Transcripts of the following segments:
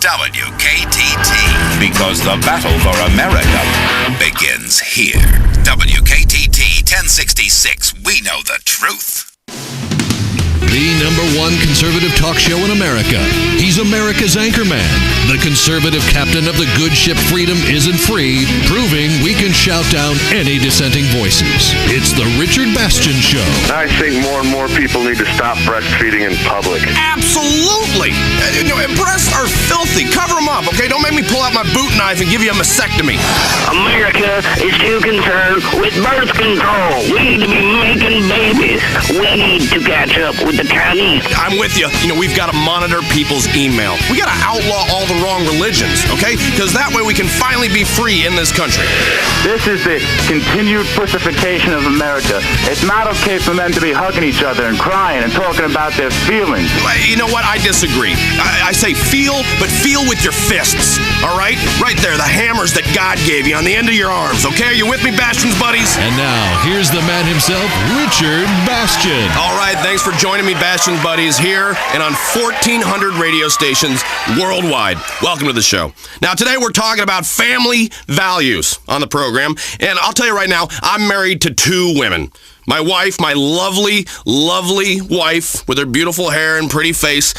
WKTT. Because the battle for America begins here. WKTT 1066. We know the truth. The #1 conservative talk show in America. He's America's anchorman, the conservative captain of the good ship Freedom Isn't Free, proving we can shout down any dissenting voices. It's the Richard Bastion Show. I think more and more people need to stop breastfeeding in public. Absolutely! Breasts are filthy. Cover them up, okay? Don't make me pull out my boot knife and give you a mastectomy. America is too concerned with birth control. We need to be making babies. We need to catch up with the Chinese. I'm with you. We've got to monitor people's email. We got to outlaw all the wrong religions, okay? Because that way we can finally be free in this country. This is the continued pussification of America. It's not okay for men to be hugging each other and crying and talking about their feelings. You know what? I disagree. I say feel, but feel with your fists, all right? Right there, the hammers that God gave you on the end of your arms, okay? Are you with me, Bastion's buddies? And now, here's the man himself, Richard Bastion. All right, thanks for joining me, Bastion's buddies, here and on 1,400 radio stations worldwide. Welcome to the show. Now, today we're talking about family values on the program, and I'll tell you right now, I'm married to 2 women. My wife, my lovely, lovely wife with her beautiful hair and pretty face.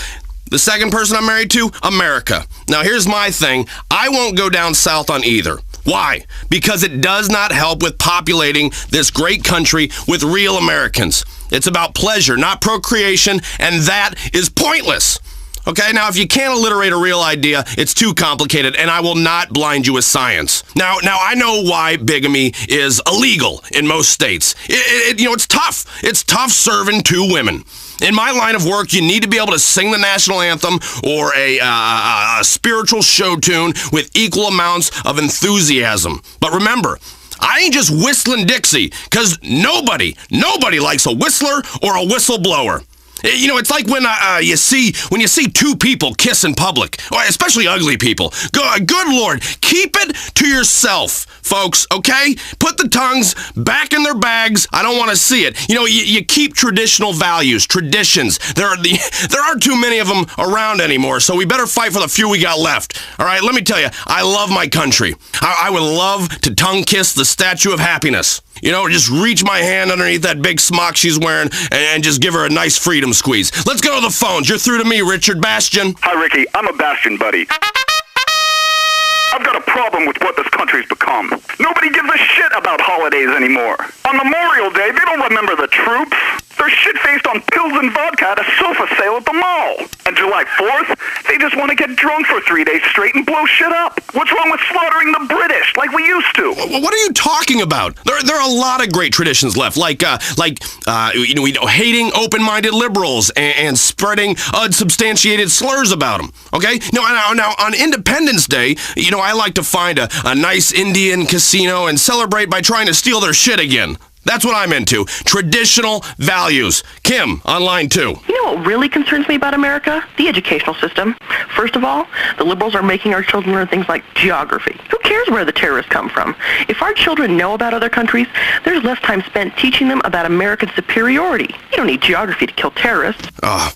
The second person I'm married to, America. Now, here's my thing. I won't go down south on either. Why? Because it does not help with populating this great country with real Americans. It's about pleasure, not procreation, and that is pointless. Okay, now if you can't alliterate a real idea, it's too complicated, and I will not blind you with science. Now I know why bigamy is illegal in most states. It's tough. It's tough serving 2 women. In my line of work, you need to be able to sing the national anthem or a spiritual show tune with equal amounts of enthusiasm. But remember, I ain't just whistling Dixie, because nobody likes a whistler or a whistleblower. It's like when you see 2 people kiss in public, or especially ugly people. Good Lord, keep it to yourself, folks, okay? Put the tongues back in their bags. I don't want to see it. You keep traditional values, traditions. There aren't too many of them around anymore, so we better fight for the few we got left. All right, let me tell you, I love my country. I would love to tongue kiss the Statue of Happiness. Just reach my hand underneath that big smock she's wearing and just give her a nice freedom squeeze. Let's go to the phones. You're through to me, Richard Bastion. Hi, Ricky. I'm a Bastion buddy. I've got a problem with what this country's become. Nobody gives a shit about holidays anymore. On Memorial Day, they don't remember the troops. They're shit-faced on pills and vodka at a sofa sale at the mall. And July 4th, they just want to get drunk for 3 days straight and blow shit up. What's wrong with slaughtering the British like we used to? What are you talking about? There are a lot of great traditions left, like hating open-minded liberals and spreading unsubstantiated slurs about them. Okay? Now on Independence Day, I like to find a nice Indian casino and celebrate by trying to steal their shit again. That's what I'm into. Traditional values. Kim, on line 2. You know what really concerns me about America? The educational system. First of all, the liberals are making our children learn things like geography. Who cares where the terrorists come from? If our children know about other countries, there's less time spent teaching them about American superiority. You don't need geography to kill terrorists.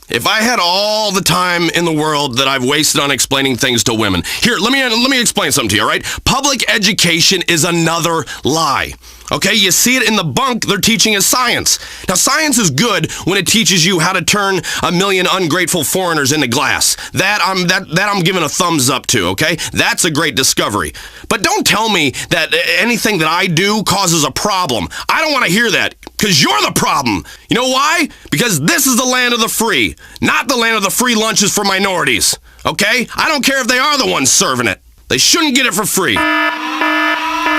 If I had all the time in the world that I've wasted on explaining things to women. Here, let me explain something to you, all right? Public education is another lie. Okay, you see it in the bunk they're teaching as science. Now, science is good when it teaches you how to turn 1 million ungrateful foreigners into glass. That I'm giving a thumbs up to, okay? That's a great discovery. But don't tell me that anything that I do causes a problem. I don't want to hear that, because you're the problem. You know why? Because this is the land of the free, not the land of the free lunches for minorities, okay? I don't care if they are the ones serving it. They shouldn't get it for free.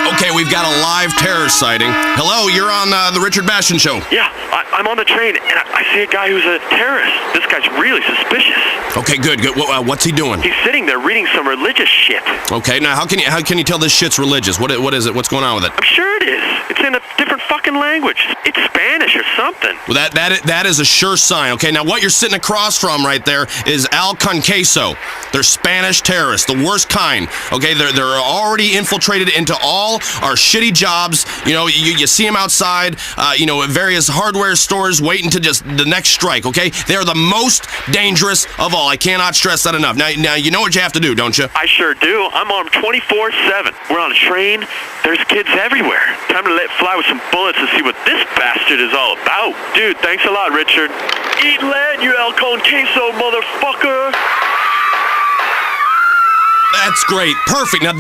Okay, we've got a live terror sighting. Hello, you're on the Richard Bastion Show. Yeah, I'm on the train, and I see a guy who's a terrorist. This guy's really suspicious. Okay, good. What's he doing? He's sitting there reading some religious shit. Okay, now how can you tell this shit's religious? What is it? What's going on with it? I'm sure it is. It's in a different fucking language. It's Spanish or something. Well, that is a sure sign, okay? Now, what you're sitting across from right there is Al Conqueso. They're Spanish terrorists, the worst kind, okay? They're already infiltrated into all our shitty jobs. You know, you see them outside, at various hardware stores waiting to just the next strike, okay? They're the most dangerous of all. I cannot stress that enough. Now you know what you have to do, don't you? I sure do. I'm armed 24/7. We're on a train. There's kids everywhere. Time to let fly with some bullets and see what this bastard is all about. Dude, thanks a lot, Richard. Eat lead, you El Conqueso motherfucker. That's great. Perfect. Now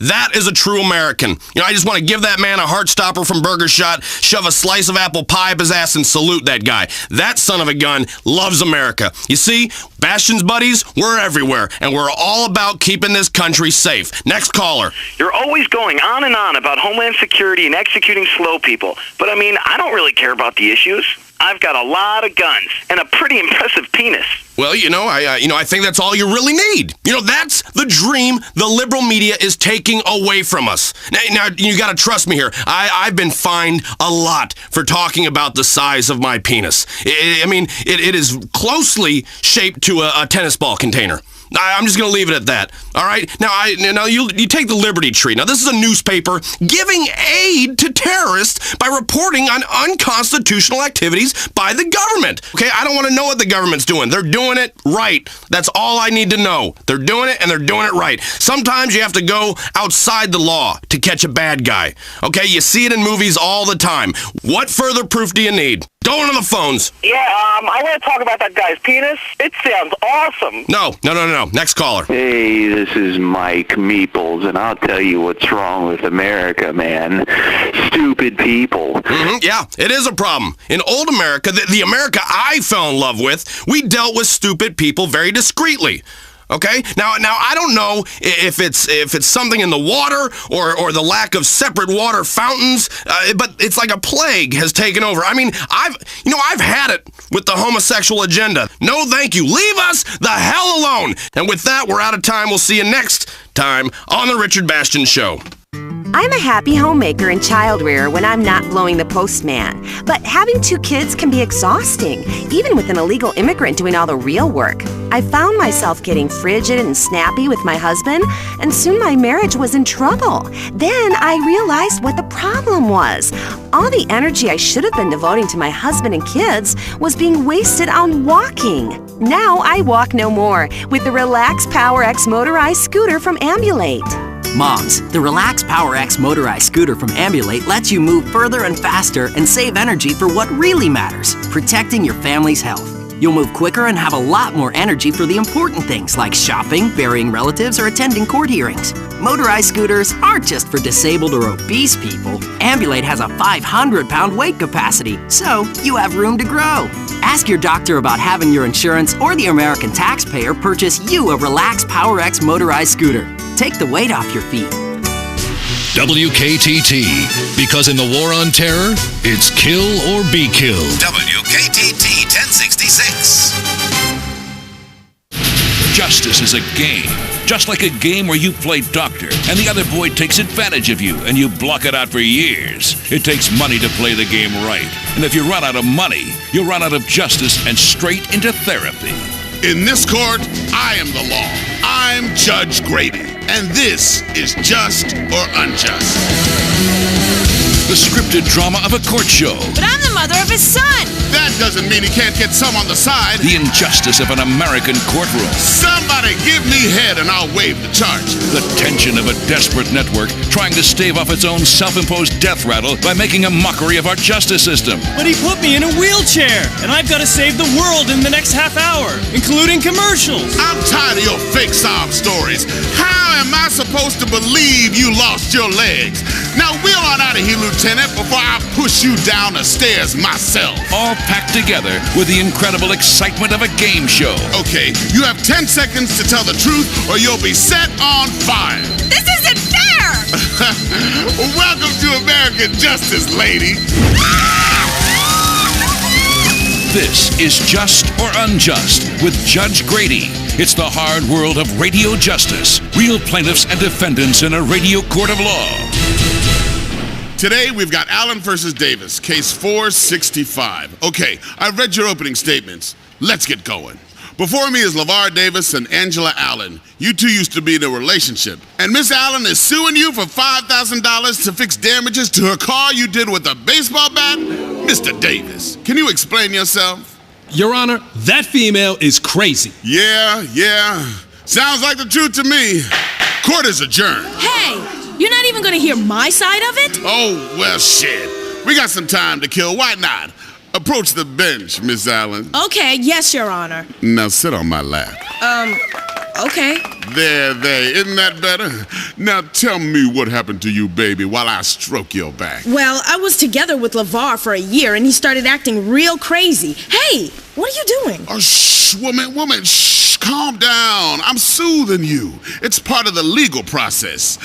that is a true American. You know, I just want to give that man a heart stopper from Burger Shot, shove a slice of apple pie up his ass, and salute that guy. That son of a gun loves America. You see, Bastion's buddies, we're everywhere, and we're all about keeping this country safe. Next caller. You're always going on and on about Homeland Security and executing slow people. But I mean, I don't really care about the issues. I've got a lot of guns and a pretty impressive penis. Well, I think that's all you really need. You know, that's the dream the liberal media is taking away from us. Now you got to trust me here. I've been fined a lot for talking about the size of my penis. It is closely shaped to a tennis ball container. I'm just going to leave it at that. All right? Now you take the Liberty Tree. Now, this is a newspaper giving aid to terrorists by reporting on unconstitutional activities by the government. Okay? I don't want to know what the government's doing. They're doing it right. That's all I need to know. They're doing it, and they're doing it right. Sometimes you have to go outside the law to catch a bad guy. Okay? You see it in movies all the time. What further proof do you need? Going to the phones. Yeah, I want to talk about that guy's penis. It sounds awesome. No. Next caller. Hey, this is Mike Meeples, and I'll tell you what's wrong with America, man. Stupid people. Mm-hmm. Yeah, it is a problem. In old America, the America I fell in love with, we dealt with stupid people very discreetly. Okay? Now I don't know if it's something in the water or the lack of separate water fountains, but it's like a plague has taken over. I mean, I've had it with the homosexual agenda. No, thank you. Leave us the hell alone. And with that, we're out of time. We'll see you next time on the Richard Bastion Show. I'm a happy homemaker and child rearer when I'm not blowing the postman. But having 2 kids can be exhausting, even with an illegal immigrant doing all the real work. I found myself getting frigid and snappy with my husband, and soon my marriage was in trouble. Then I realized what the problem was. All the energy I should have been devoting to my husband and kids was being wasted on walking. Now I walk no more with the Relax PowerX motorized scooter from Ambulate. Moms, the Relax PowerX motorized scooter from Ambulate lets you move further and faster and save energy for what really matters, protecting your family's health. You'll move quicker and have a lot more energy for the important things like shopping, burying relatives, or attending court hearings. Motorized scooters aren't just for disabled or obese people. Ambulate has a 500-pound weight capacity, so you have room to grow. Ask your doctor about having your insurance or the American taxpayer purchase you a Relax PowerX motorized scooter. Take the weight off your feet. WKTT, because in the war on terror, it's kill or be killed. WKTT 1066. Justice is a game. Just like a game where you play doctor and the other boy takes advantage of you and you block it out for years. It takes money to play the game right. And if you run out of money, you'll run out of justice and straight into therapy. In this court, I am the law. I'm Judge Grady, and this is Just or Unjust. The scripted drama of a court show. But I'm the mother of his son. That doesn't mean he can't get some on the side. The injustice of an American courtroom. Somebody give me head and I'll waive the charge. The tension of a desperate network trying to stave off its own self-imposed death rattle by making a mockery of our justice system. But he put me in a wheelchair, and I've got to save the world in the next half hour, including commercials. I'm tired of your fake sob stories. How am I supposed to believe you lost your legs? Now wheel on out of here, Lieutenant, before I push you down the stairs myself. All packed together with the incredible excitement of a game show. Okay, you have 10 seconds to tell the truth or you'll be set on fire. This isn't fair! Welcome to American Justice, lady. This is Just or Unjust with Judge Grady. It's the hard world of radio justice. Real plaintiffs and defendants in a radio court of law. Today, we've got Allen versus Davis, case 465. Okay, I've read your opening statements. Let's get going. Before me is LeVar Davis and Angela Allen. You two used to be in a relationship. And Miss Allen is suing you for $5,000 to fix damages to her car you did with a baseball bat? Mr. Davis, can you explain yourself? Your Honor, that female is crazy. Yeah. Sounds like the truth to me. Court is adjourned. Hey, you're not even gonna hear my side of it? Oh, well, shit. We got some time to kill. Why not? Approach the bench, Miss Allen. Okay, yes, Your Honor. Now sit on my lap. Okay. There. Isn't that better? Now tell me what happened to you, baby, while I stroke your back. Well, I was together with LeVar for a year, and he started acting real crazy. Hey, what are you doing? Oh, shh, woman, shh, calm down. I'm soothing you. It's part of the legal process.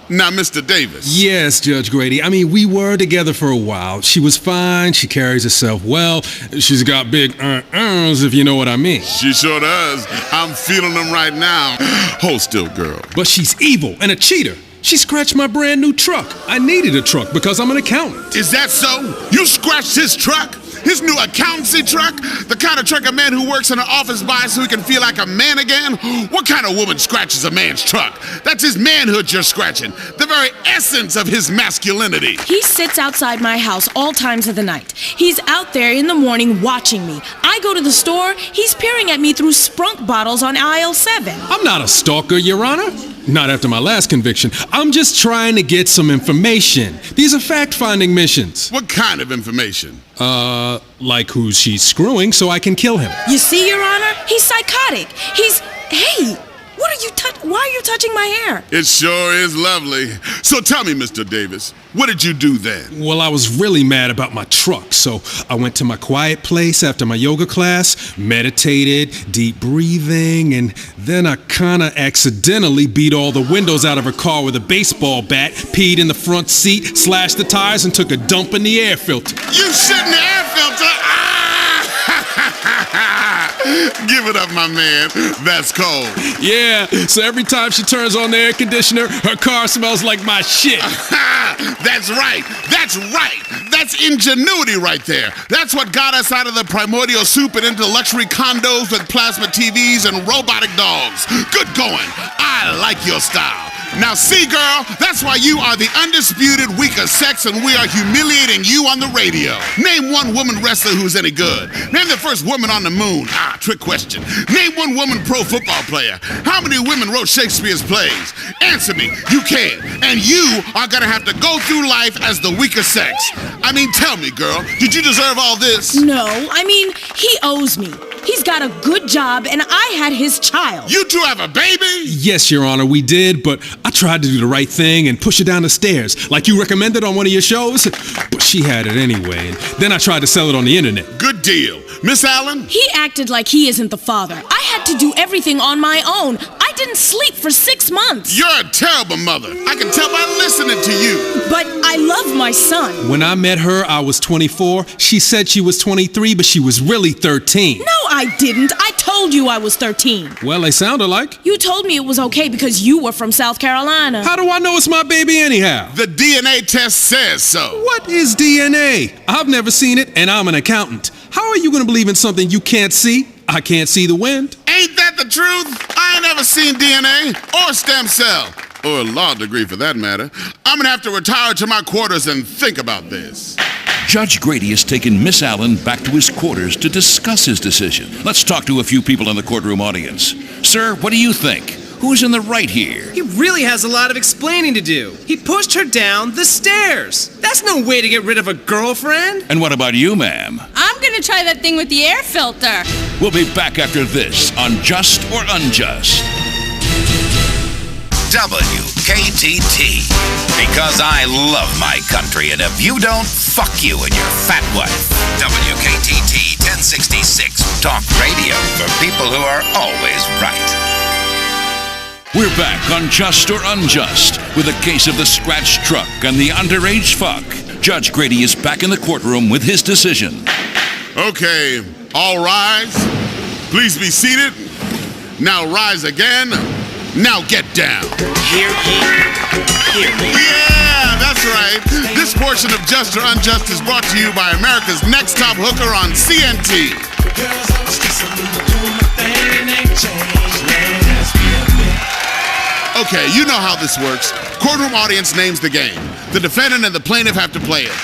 Now, Mr. Davis. Yes, Judge Grady. I mean, we were together for a while. She was fine. She carries herself well. She's got big if you know what I mean. She sure does. I'm feeling them right now. Hold still, girl. But she's evil and a cheater. She scratched my brand new truck. I needed a truck because I'm an accountant. Is that so? You scratched his truck? His new accountancy truck? The kind of truck a man who works in an office buys so he can feel like a man again? What kind of woman scratches a man's truck? That's his manhood you're scratching. The very essence of his masculinity. He sits outside my house all times of the night. He's out there in the morning watching me. I go to the store, he's peering at me through Sprunk bottles on aisle 7. I'm not a stalker, Your Honor. Not after my last conviction. I'm just trying to get some information. These are fact-finding missions. What kind of information? Like who she's screwing so I can kill him. You see, Your Honor? He's psychotic. Hey, why are you touching my hair? It sure is lovely. So tell me, Mr. Davis, what did you do then? Well, I was really mad about my truck, so I went to my quiet place after my yoga class, meditated, deep breathing, and then I kinda accidentally beat all the windows out of her car with a baseball bat, peed in the front seat, slashed the tires, and took a dump in the air filter. You shit in the air filter? Give it up, my man. That's cold. Yeah, so every time she turns on the air conditioner, her car smells like my shit. That's right. That's ingenuity right there. That's what got us out of the primordial soup and into luxury condos with plasma TVs and robotic dogs. Good going. I like your style. Now see, girl, that's why you are the undisputed weaker sex and we are humiliating you on the radio. Name one woman wrestler who's any good. Name the first woman on the moon. Trick question. Name one woman pro football player. How many women wrote Shakespeare's plays? Answer me. You can't. And you are gonna have to go through life as the weaker sex. I mean, tell me, girl, did you deserve all this? No, I mean, he owes me. He's got a good job, and I had his child. You two have a baby? Yes, Your Honor, we did, but I tried to do the right thing and push her down the stairs, like you recommended on one of your shows. But she had it anyway, and then I tried to sell it on the internet. Good deal. Miss Allen? He acted like he isn't the father. I had to do everything on my own. I didn't sleep for 6 months. You're a terrible mother. I can tell by listening to you. But I love my son. When I met her, I was 24. She said she was 23, but she was really 13. No, I didn't. I told you I was 13. Well, they sound alike. You told me it was okay because you were from South Carolina. How do I know it's my baby anyhow? The DNA test says so. What is DNA? I've never seen it, and I'm an accountant. How are you going to believe in something you can't see? I can't see the wind. Ain't that the truth? I ain't never seen DNA or stem cell. Or a law degree for that matter. I'm gonna have to retire to my quarters and think about this. Judge Grady has taken Miss Allen back to his quarters to discuss his decision. Let's talk to a few people in the courtroom audience. Sir, what do you think? Who's in the right here? He really has a lot of explaining to do. He pushed her down the stairs. That's no way to get rid of a girlfriend. And what about you, ma'am? I'm gonna try that thing with the air filter. We'll be back after this on Just or Unjust. WKTT. Because I love my country, and if you don't, fuck you and your fat wife. WKTT 1066. Talk radio for people who are always right. We're back on Just or Unjust with a case of the scratched truck and the underage fuck. Judge Grady is back in the courtroom with his decision. Okay, all rise. Please be seated. Now rise again. Now get down. Hear ye. Yeah, that's right. This portion of Just or Unjust is brought to you by America's Next Top Hooker on CNT. Okay, you know how this works. Courtroom audience names the game. The defendant and the plaintiff have to play it.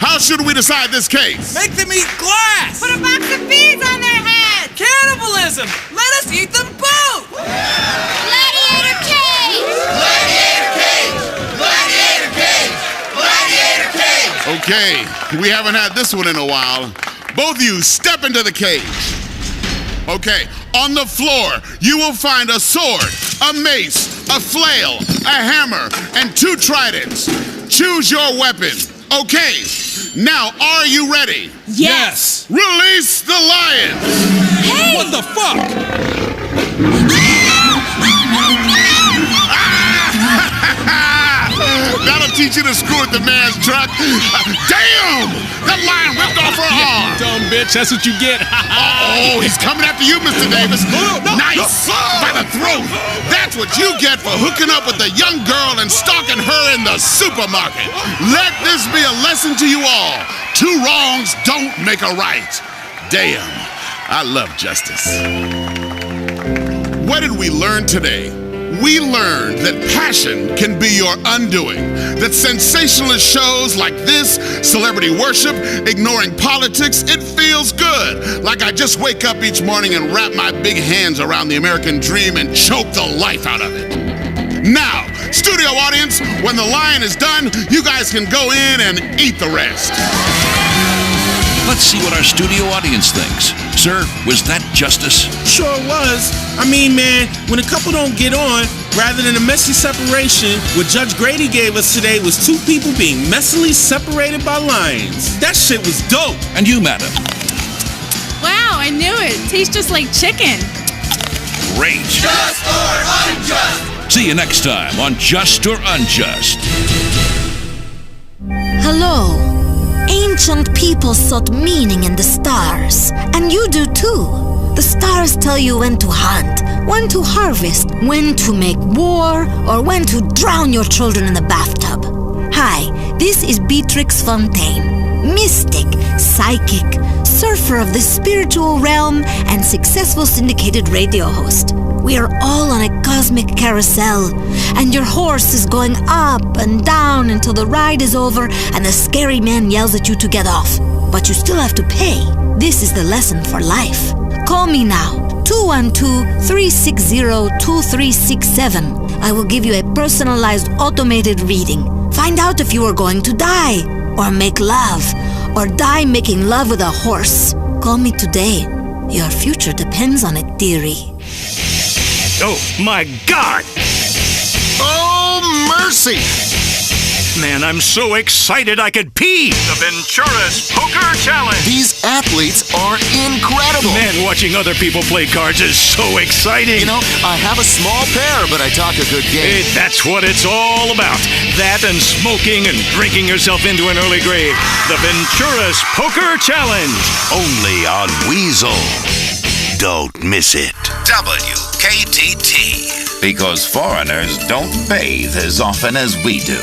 How should we decide this case? Make them eat glass! Put a box of bees on their heads! Cannibalism! Let us eat them both! Gladiator cage! Gladiator cage! Gladiator cage! Gladiator cage! Okay, we haven't had this one in a while. Both of you step into the cage. Okay, on the floor, you will find a sword, a mace, a flail, a hammer, and 2 tridents. Choose your weapon. Okay, now are you ready? Yes! Release the lion! Hey! What the fuck? That'll teach you to screw with the man's truck. Damn! That lion ripped off her arm. Dumb bitch, that's what you get. Oh, he's coming after you, Mr. Davis. Nice! By the throat. That's what you get for hooking up with a young girl and stalking her in the supermarket. Let this be a lesson to you all. 2 wrongs don't make a right. Damn, I love justice. What did we learn today? We learned that passion can be your undoing, that sensationalist shows like this, celebrity worship, ignoring politics, it feels good. Like I just wake up each morning and wrap my big hands around the American dream and choke the life out of it. Now, studio audience, when the lion is done, you guys can go in and eat the rest. Let's see what our studio audience thinks. Sir, was that justice? Sure was. I mean, man, when a couple don't get on, rather than a messy separation, what Judge Grady gave us today was 2 people being messily separated by lions. That shit was dope. And you, madam? Wow, I knew it. Tastes just like chicken. Great. Just or Unjust! See you next time on Just or Unjust. Hello. Ancient people sought meaning in the stars, and you do too. The stars tell you when to hunt, when to harvest, when to make war, or when to drown your children in the bathtub. Hi, this is Beatrix Fontaine, mystic, psychic, surfer of the spiritual realm, and successful syndicated radio host. We are all on a cosmic carousel, and your horse is going up and down until the ride is over and the scary man yells at you to get off. But you still have to pay. This is the lesson for life. Call me now, 212-360-2367. I will give you a personalized automated reading. Find out if you are going to die, or make love, or die making love with a horse. Call me today. Your future depends on it, dearie. Oh, my God! Oh, mercy! Man, I'm so excited I could pee! The Ventura's Poker Challenge! These athletes are incredible! Man, watching other people play cards is so exciting! You know, I have a small pair, but I talk a good game. That's what it's all about. That and smoking and drinking yourself into an early grave. The Ventura's Poker Challenge! Only on Weasel. Don't miss it. WKTT. Because foreigners don't bathe as often as we do.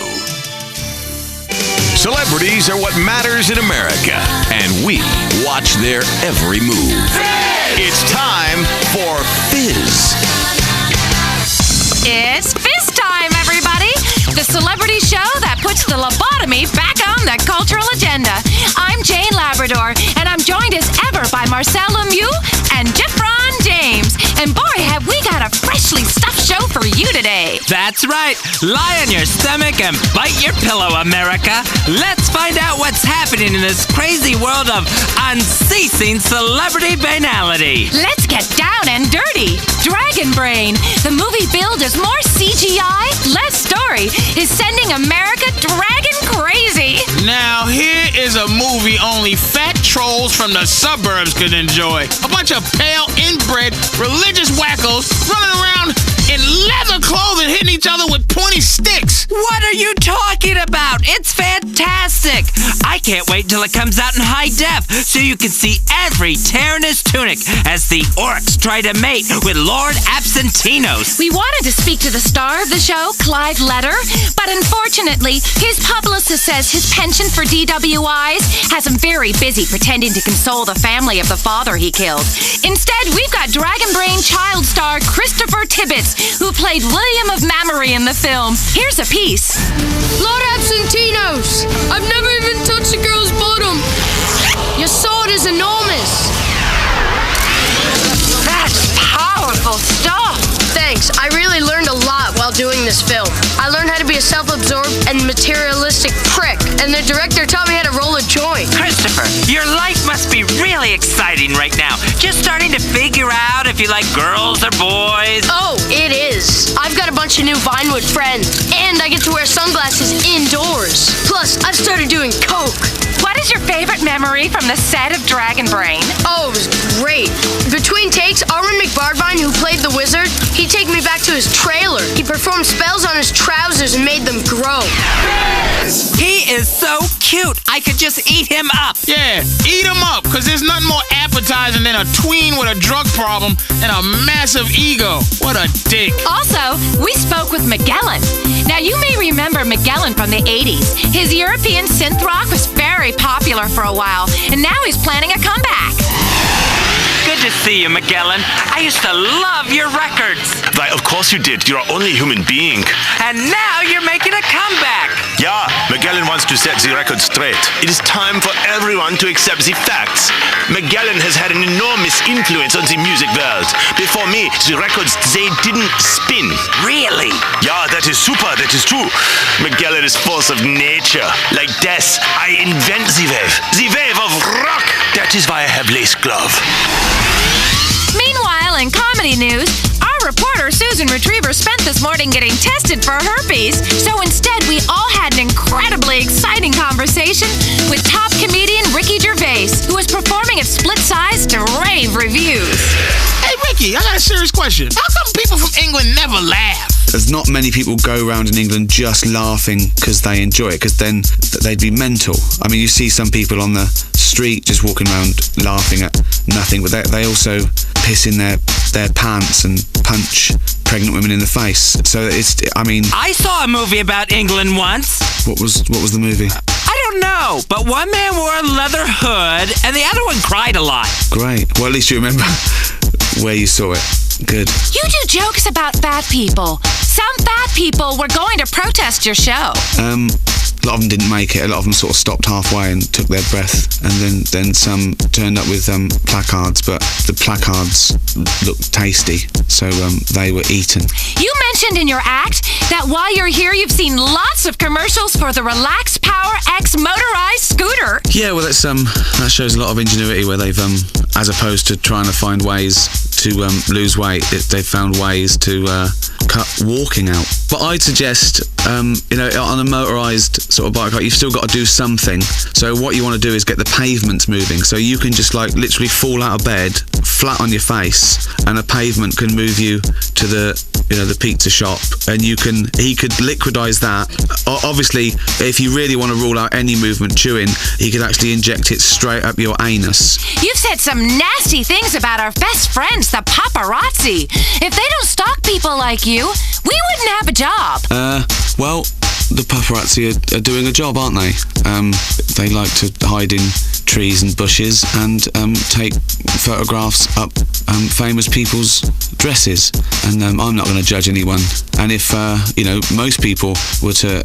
Celebrities are what matters in America, and we watch their every move. It's time for Fizz. It's Fizz time, everybody! The celebrity show that puts the lobotomy back on the cultural agenda. I'm Jane Labrador, and I'm joined as ever by Marcel Lemieux and Jeffron James. And boy, have we got a freshly stuffed show for you today. That's right. Lie on your stomach and bite your pillow, America. Let's find out what's happening in this crazy world of unceasing celebrity banality. Let's get down and dirty. Dragon Brain, the movie billed as more CGI, less story, is sending America dragon crazy. Now, here is a movie only fat trolls from the suburbs could enjoy. A bunch of pale, inbred, religious wackos running around in leather clothing hitting each other with pointy sticks. What are you talking about? It's fantastic. I can't wait till it comes out in high def so you can see every tear in his tunic as the orcs try to mate with Lord Absentinos. We wanted to speak to the star of the show, Clive Letter, but Unfortunately, his publicist says his penchant for DWIs has him very busy pretending to console the family of the father he killed. Instead, we've got Dragon Brain child star Christopher Tibbets, who played William of Mamory in the film. Here's a piece. Lord Absentinos, I've never even touched a girl's bottom. Your sword is enormous. That's powerful stuff. Thanks. I really learned a lot while doing this film. I learned how to be a self-absorbed and materialistic prick, and the director taught me how to roll a joint. Christopher, your life must be really exciting right now. Just starting to figure out if you like girls or boys. Oh, it is. I've got a bunch of new Vinewood friends, and I get to wear sunglasses indoors. Plus, I've started doing coke. What is your favorite memory from the set of Dragon Brain? Oh, it was great. Between takes, Armin McBardvine, who played the wizard, he'd take me back to his trailer. He performed spells on his trousers and made them grow. He is so cute. I could just eat him up. Yeah, eat him up, because there's nothing more appetizing than a tween with a drug problem and a massive ego. What a dick. Also, we spoke with Magellan. Now, you may remember Magellan from the 80s. His European synth rock was very popular for a while, and now he's planning a comeback. Good to see you, Magellan. I used to love your records. Why, of course you did. You're only a human being. And now you're making a comeback. Yeah, Magellan wants to set the record straight. It is time for everyone to accept the facts. Magellan has had an enormous influence on the music world. Before me, the records, they didn't spin. Really? Yeah, that is super, that is true. Magellan is force of nature. Like death, I invent the wave of rock. That is why I have lace glove. Meanwhile, in comedy news, our reporter Susan Retriever spent this morning getting tested for herpes. So instead, we all had an incredibly exciting conversation with top comedian Ricky Gervais, who was performing at Split Size to rave reviews. Hey, Ricky, I got a serious question. How come people from England never laugh? There's not many people go around in England just laughing because they enjoy it, because then they'd be mental. I mean, you see some people on the street just walking around laughing at nothing, but they also piss in their pants and punch pregnant women in the face. So I saw a movie about England once. What was the movie? I don't know, but one man wore a leather hood and the other one cried a lot. Great. Well, at least you remember where you saw it. Good. You do jokes about fat people. Some fat people were going to protest your show. A lot of them didn't make it. A lot of them sort of stopped halfway and took their breath, and then some turned up with placards, but the placards looked tasty, so they were eaten. You mentioned in your act that while you're here, you've seen lots of commercials for the Relax PowerX motorized scooter. Yeah, well, that shows a lot of ingenuity, where they've as opposed to trying to find ways to lose weight, they've found ways to cut walking out. But I'd suggest, on a motorised sort of bike ride, you've still got to do something. So what you want to do is get the pavements moving. So you can just literally fall out of bed, flat on your face, and a pavement can move you to the pizza shop, and he could liquidize that. Obviously, if you really want to rule out any movement chewing, he could actually inject it straight up your anus. You've said some nasty things about our best friends, the paparazzi. If they don't stalk people like you, we wouldn't have a job. Well, the paparazzi are doing a job, aren't they? They like to hide in trees and bushes and take photographs up famous people's dresses. And I'm not going to judge anyone. And if, most people were to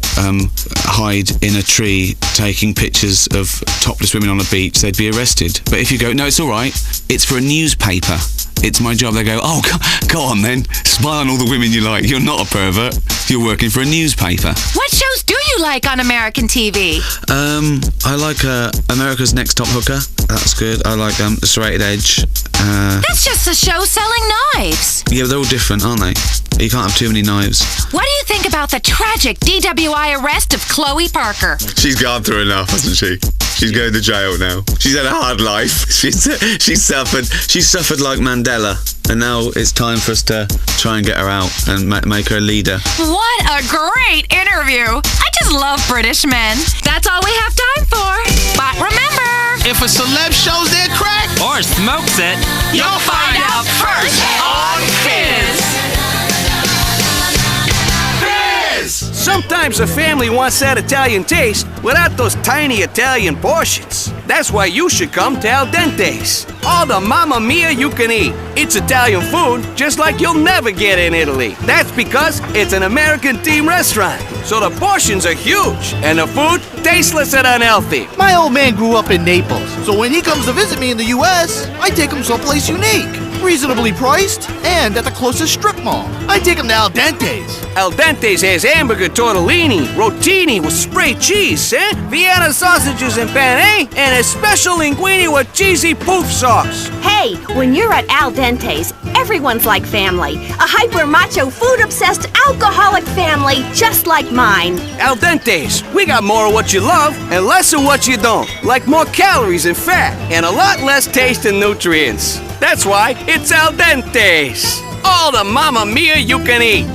hide in a tree taking pictures of topless women on a beach, they'd be arrested. But if you go, no, it's all right, it's for a newspaper, it's my job, they go, oh, go on then, spy on all the women you like, you're not a pervert, you're working for a newspaper. What shows do you like on American TV? I like America's Next Top Hooker, that's good. I like The Serrated Edge. That's just a show selling knives. Yeah, they're all different, aren't they? You can't have too many knives. What do you think about the tragic DWI arrest of Chloe Parker? She's gone through enough, hasn't she? She's going to jail now. She's had a hard life. She's suffered like Mandela, and now it's time for us to try and get her out and make her a leader. What a great interview! I just love British men. That's all we have time for. But remember, if a celeb shows their crack or smokes it, you'll find out first on Fizz. Fizz! Sometimes a family wants that Italian taste without those tiny Italian portions. That's why you should come to Al Dentes. All the mamma mia you can eat. It's Italian food just like you'll never get in Italy. That's because it's an American team restaurant. So the portions are huge and the food tasteless and unhealthy. My old man grew up in Naples, so when he comes to visit me in the U.S., I take him someplace unique, reasonably priced, and at the closest strip mall. I take him to Al Dentes. Al Dentes has hamburger tortellini, rotini with spray cheese, Vienna sausages and penne, and a special linguine with cheesy poof sauce. Hey, when you're at Al Dentes, everyone's like family. A hyper-macho, food-obsessed, alcoholic family just like mine. Al Dentes, we got more of what you love and less of what you don't. Like more calories and fat, and a lot less taste and nutrients. That's why it's Al Dentes. All the mamma mia you can eat.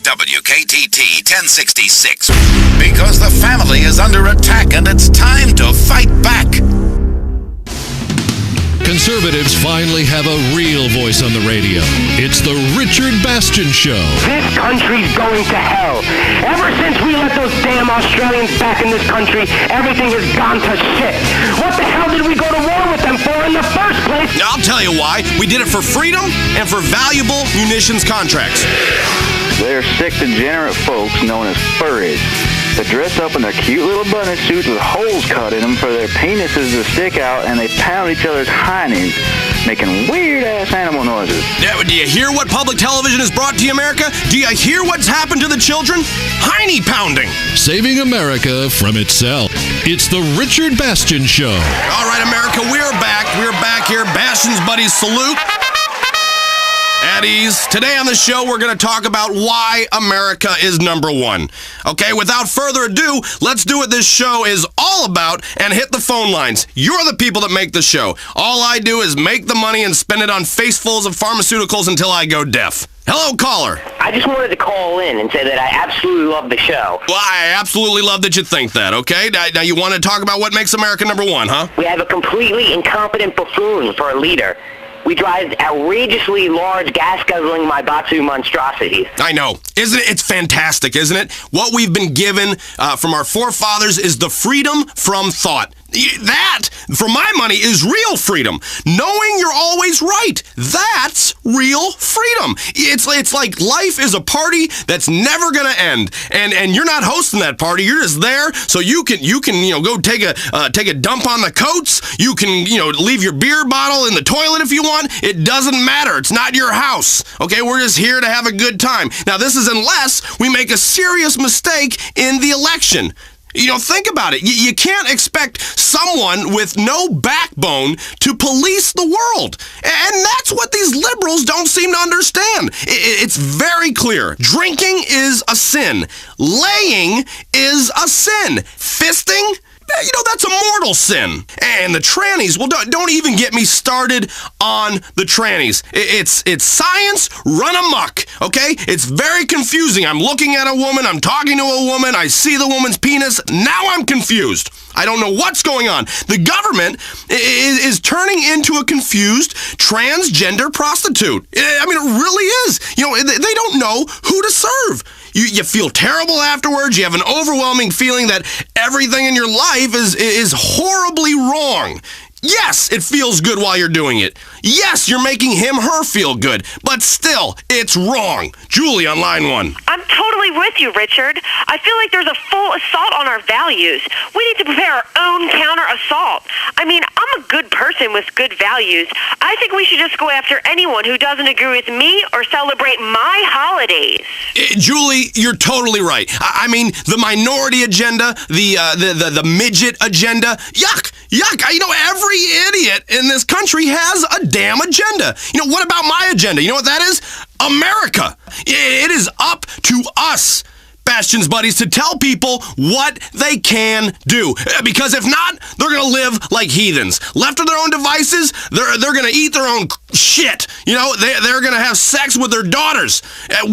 WKTT 1066. Because the family is under attack and it's time to fight back. Conservatives finally have a real voice on the radio. It's the Richard Bastion Show. This country's going to hell. Ever since we let those damn Australians back in this country, everything has gone to shit. What the hell did we go to war with them for in the first place? I'll tell you why. We did it for freedom and for valuable munitions contracts. They're sick, degenerate folks known as furries that dress up in their cute little bunny suits with holes cut in them for their penises to stick out, and they pound each other's hiney's, making weird-ass animal noises. Yeah, do you hear what public television has brought to you, America? Do you hear what's happened to the children? Hiney pounding. Saving America from itself. It's the Richard Bastion Show. All right, America, we're back. We're back here. Bastion's buddies salute. At ease. Today on the show, we're going to talk about why America is number one. Okay, without further ado, let's do what this show is all about and hit the phone lines. You're the people that make the show. All I do is make the money and spend it on facefuls of pharmaceuticals until I go deaf. Hello, caller. I just wanted to call in and say that I absolutely love the show. Well, I absolutely love that you think that, okay? Now you want to talk about what makes America number one, huh? We have a completely incompetent buffoon for a leader. We drive outrageously large, gas-guzzling Maibatsu monstrosities. I know. Isn't it? It's fantastic, isn't it? What we've been given from our forefathers is the freedom from thought. That, for my money, is real freedom. Knowing you're always right. That's real freedom. It's like life is a party that's never going to end. And you're not hosting that party. You're just there so you can go take a dump on the coats. You can leave your beer bottle in the toilet if you want. It doesn't matter. It's not your house. Okay, we're just here to have a good time. Now, this is unless we make a serious mistake in the election. Think about it. You can't expect someone with no backbone to police the world. And that's what these liberals don't seem to understand. It's very clear. Drinking is a sin. Laying is a sin. Fisting? That's a mortal sin. And the trannies, well, don't even get me started on the trannies. It's science run amok, okay? It's very confusing. I'm looking at a woman, I'm talking to a woman, I see the woman's penis, now I'm confused. I don't know what's going on. The government is turning into a confused transgender prostitute. I mean, it really is. They don't know who to serve. You feel terrible afterwards. You have an overwhelming feeling that everything in your life is horribly wrong. Yes, it feels good while you're doing it. Yes, you're making him, her feel good. But still, it's wrong. Julie on line 1. I'm totally with you, Richard. I feel like there's a full assault on our values. We need to prepare our own counter-assault. I mean, I'm a good person with good values. I think we should just go after anyone who doesn't agree with me or celebrate my holidays. Julie, you're totally right. I mean, the minority agenda, the midget agenda, yuck. Every idiot in this country has a damn agenda. What about my agenda? You know what that is? America. It is up to us, Bastion's buddies, to tell people what they can do. Because if not, they're going to live like heathens. Left to their own devices, they're going to eat their own shit. They're going to have sex with their daughters.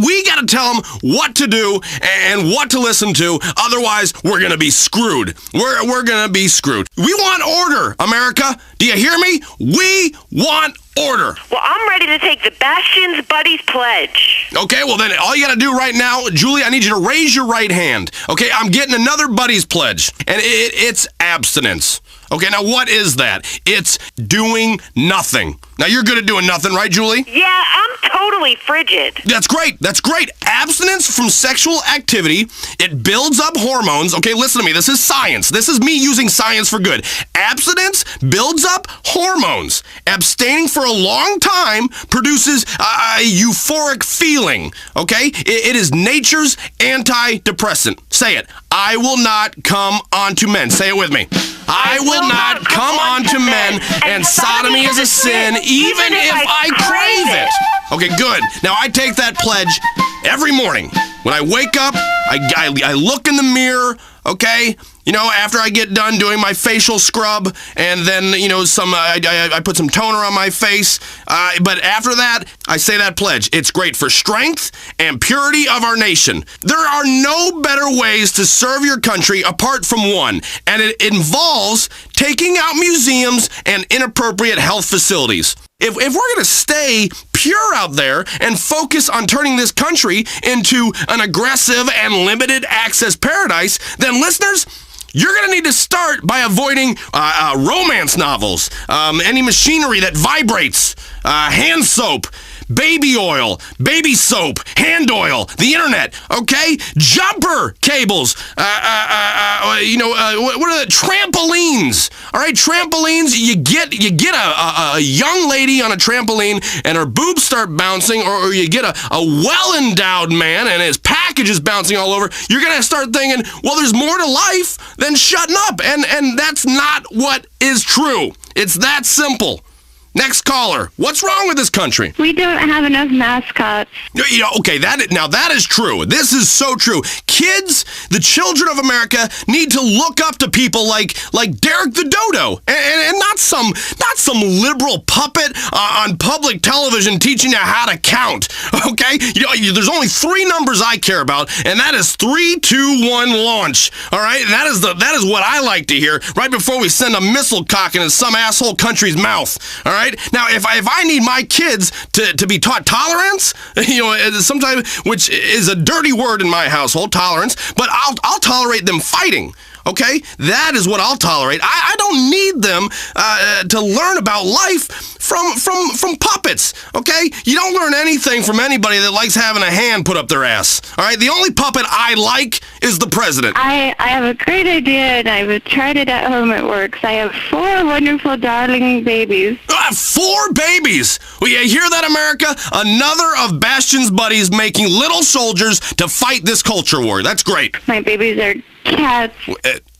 We got to tell them what to do and what to listen to. Otherwise, we're going to be screwed. We're going to be screwed. We want order, America. Do you hear me? We want Order. Well, I'm ready to take the Bastion's Buddies Pledge. Okay, well then all you gotta do right now, Julie, I need you to raise your right hand. Okay, I'm getting another Buddies Pledge, and it's abstinence. Okay, now what is that? It's doing nothing. Now you're good at doing nothing, right, Julie? Yeah, I'm totally frigid. That's great. That's great. Abstinence from sexual activity, it builds up hormones. Okay, listen to me. This is science. This is me using science for good. Abstinence builds up hormones. Abstaining for a long time produces a euphoric feeling. Okay? It is nature's antidepressant. Say it. I will not come onto men. Say it with me. I will not come onto men, and sodomy is a sin, even if I crave it. Okay, good. Now I take that pledge every morning. When I wake up, I look in the mirror, okay? You know, after I get done doing my facial scrub, and then, you know, I put some toner on my face. But after that, I say that pledge. It's great for strength and purity of our nation. There are no better ways to serve your country apart from one, and it involves taking out museums and inappropriate health facilities. If we're going to stay pure out there and focus on turning this country into an aggressive and limited access paradise, then listeners, you're going to need to start by avoiding romance novels, any machinery that vibrates, hand soap, baby oil, baby soap, hand oil, the internet, okay? Jumper cables, what are the trampolines? All right, trampolines, you get a young lady on a trampoline and her boobs start bouncing, or you get a well-endowed man and his package is bouncing all over. You're going to start thinking, well, there's more to life than shutting up, and that's not what is true. It's that simple. Next caller. What's wrong with this country? We don't have enough mascots. You know, okay, that is true. This is so true. Kids, the children of America, need to look up to people like Derek the Dodo, and not some liberal puppet on public television teaching you how to count. Okay, you know, there's only 3 numbers I care about, and that is 3, 2, 1, launch. All right, and that is what I like to hear right before we send a missile cock into some asshole country's mouth. All right. Now, if I need my kids to be taught tolerance, you know, sometimes, which is a dirty word in my household, tolerance, but I'll tolerate them fighting. Okay, that is what I'll tolerate. I don't need them to learn about life from puppets. Okay, you don't learn anything from anybody that likes having a hand put up their ass. All right, the only puppet I like is the president. I have a great idea, and I've tried it at home. It works. I have 4 wonderful, darling babies. 4 babies? Well, you hear that, America? Another of Bastion's buddies making little soldiers to fight this culture war. That's great. My babies are cats.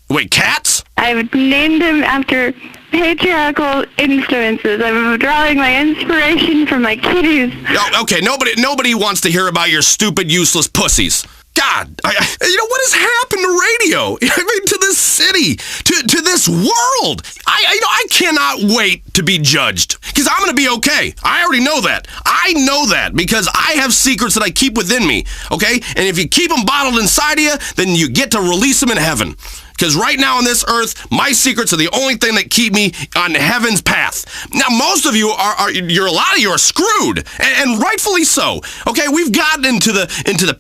Wait, cats? I've named them after patriarchal influences. I'm drawing my inspiration from my kitties. Oh, okay, nobody wants to hear about your stupid, useless pussies. God, you know, what has happened to radio? I mean, to this city, to this world. I cannot wait to be judged, because I'm going to be okay. I already know that. I know that because I have secrets that I keep within me, okay? And if you keep them bottled inside of you, then you get to release them in heaven. Because right now on this earth, my secrets are the only thing that keep me on heaven's path. Now, most of you a lot of you are screwed, and rightfully so. Okay, we've gotten into the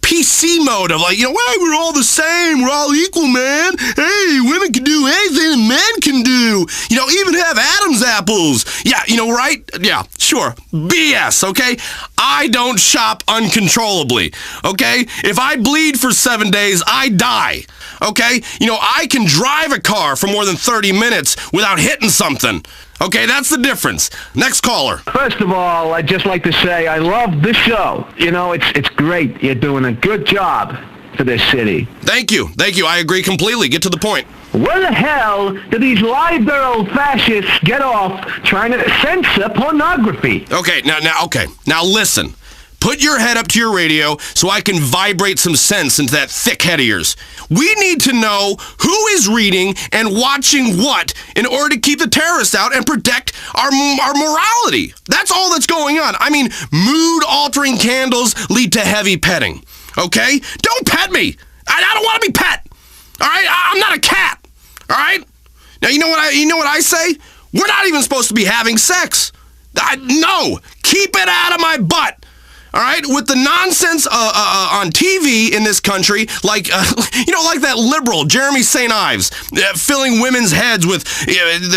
PC mode of like, you know, well, we're all the same, we're all equal, man. Hey, women can do anything men can do. You know, even have Adam's apples. Yeah, you know, right? Yeah, sure. BS, okay? I don't shop uncontrollably, okay? If I bleed for 7 days, I die. Okay? You know, I can drive a car for more than 30 minutes without hitting something. Okay, that's the difference. Next caller. First of all, I'd just like to say I love the show. You know, it's great. You're doing a good job for this city. Thank you. I agree completely. Get to the point. Where the hell do these liberal fascists get off trying to censor pornography? Okay, now listen. Put your head up to your radio so I can vibrate some sense into that thick head of yours. We need to know who is reading and watching what in order to keep the terrorists out and protect our morality. That's all that's going on. I mean, mood-altering candles lead to heavy petting. Okay? Don't pet me. I don't want to be pet. All right? I'm not a cat. All right? Now, you know what I say? We're not even supposed to be having sex. No! Keep it out of my butt! All right, with the nonsense on TV in this country, like like that liberal Jeremy St. Ives, filling women's heads with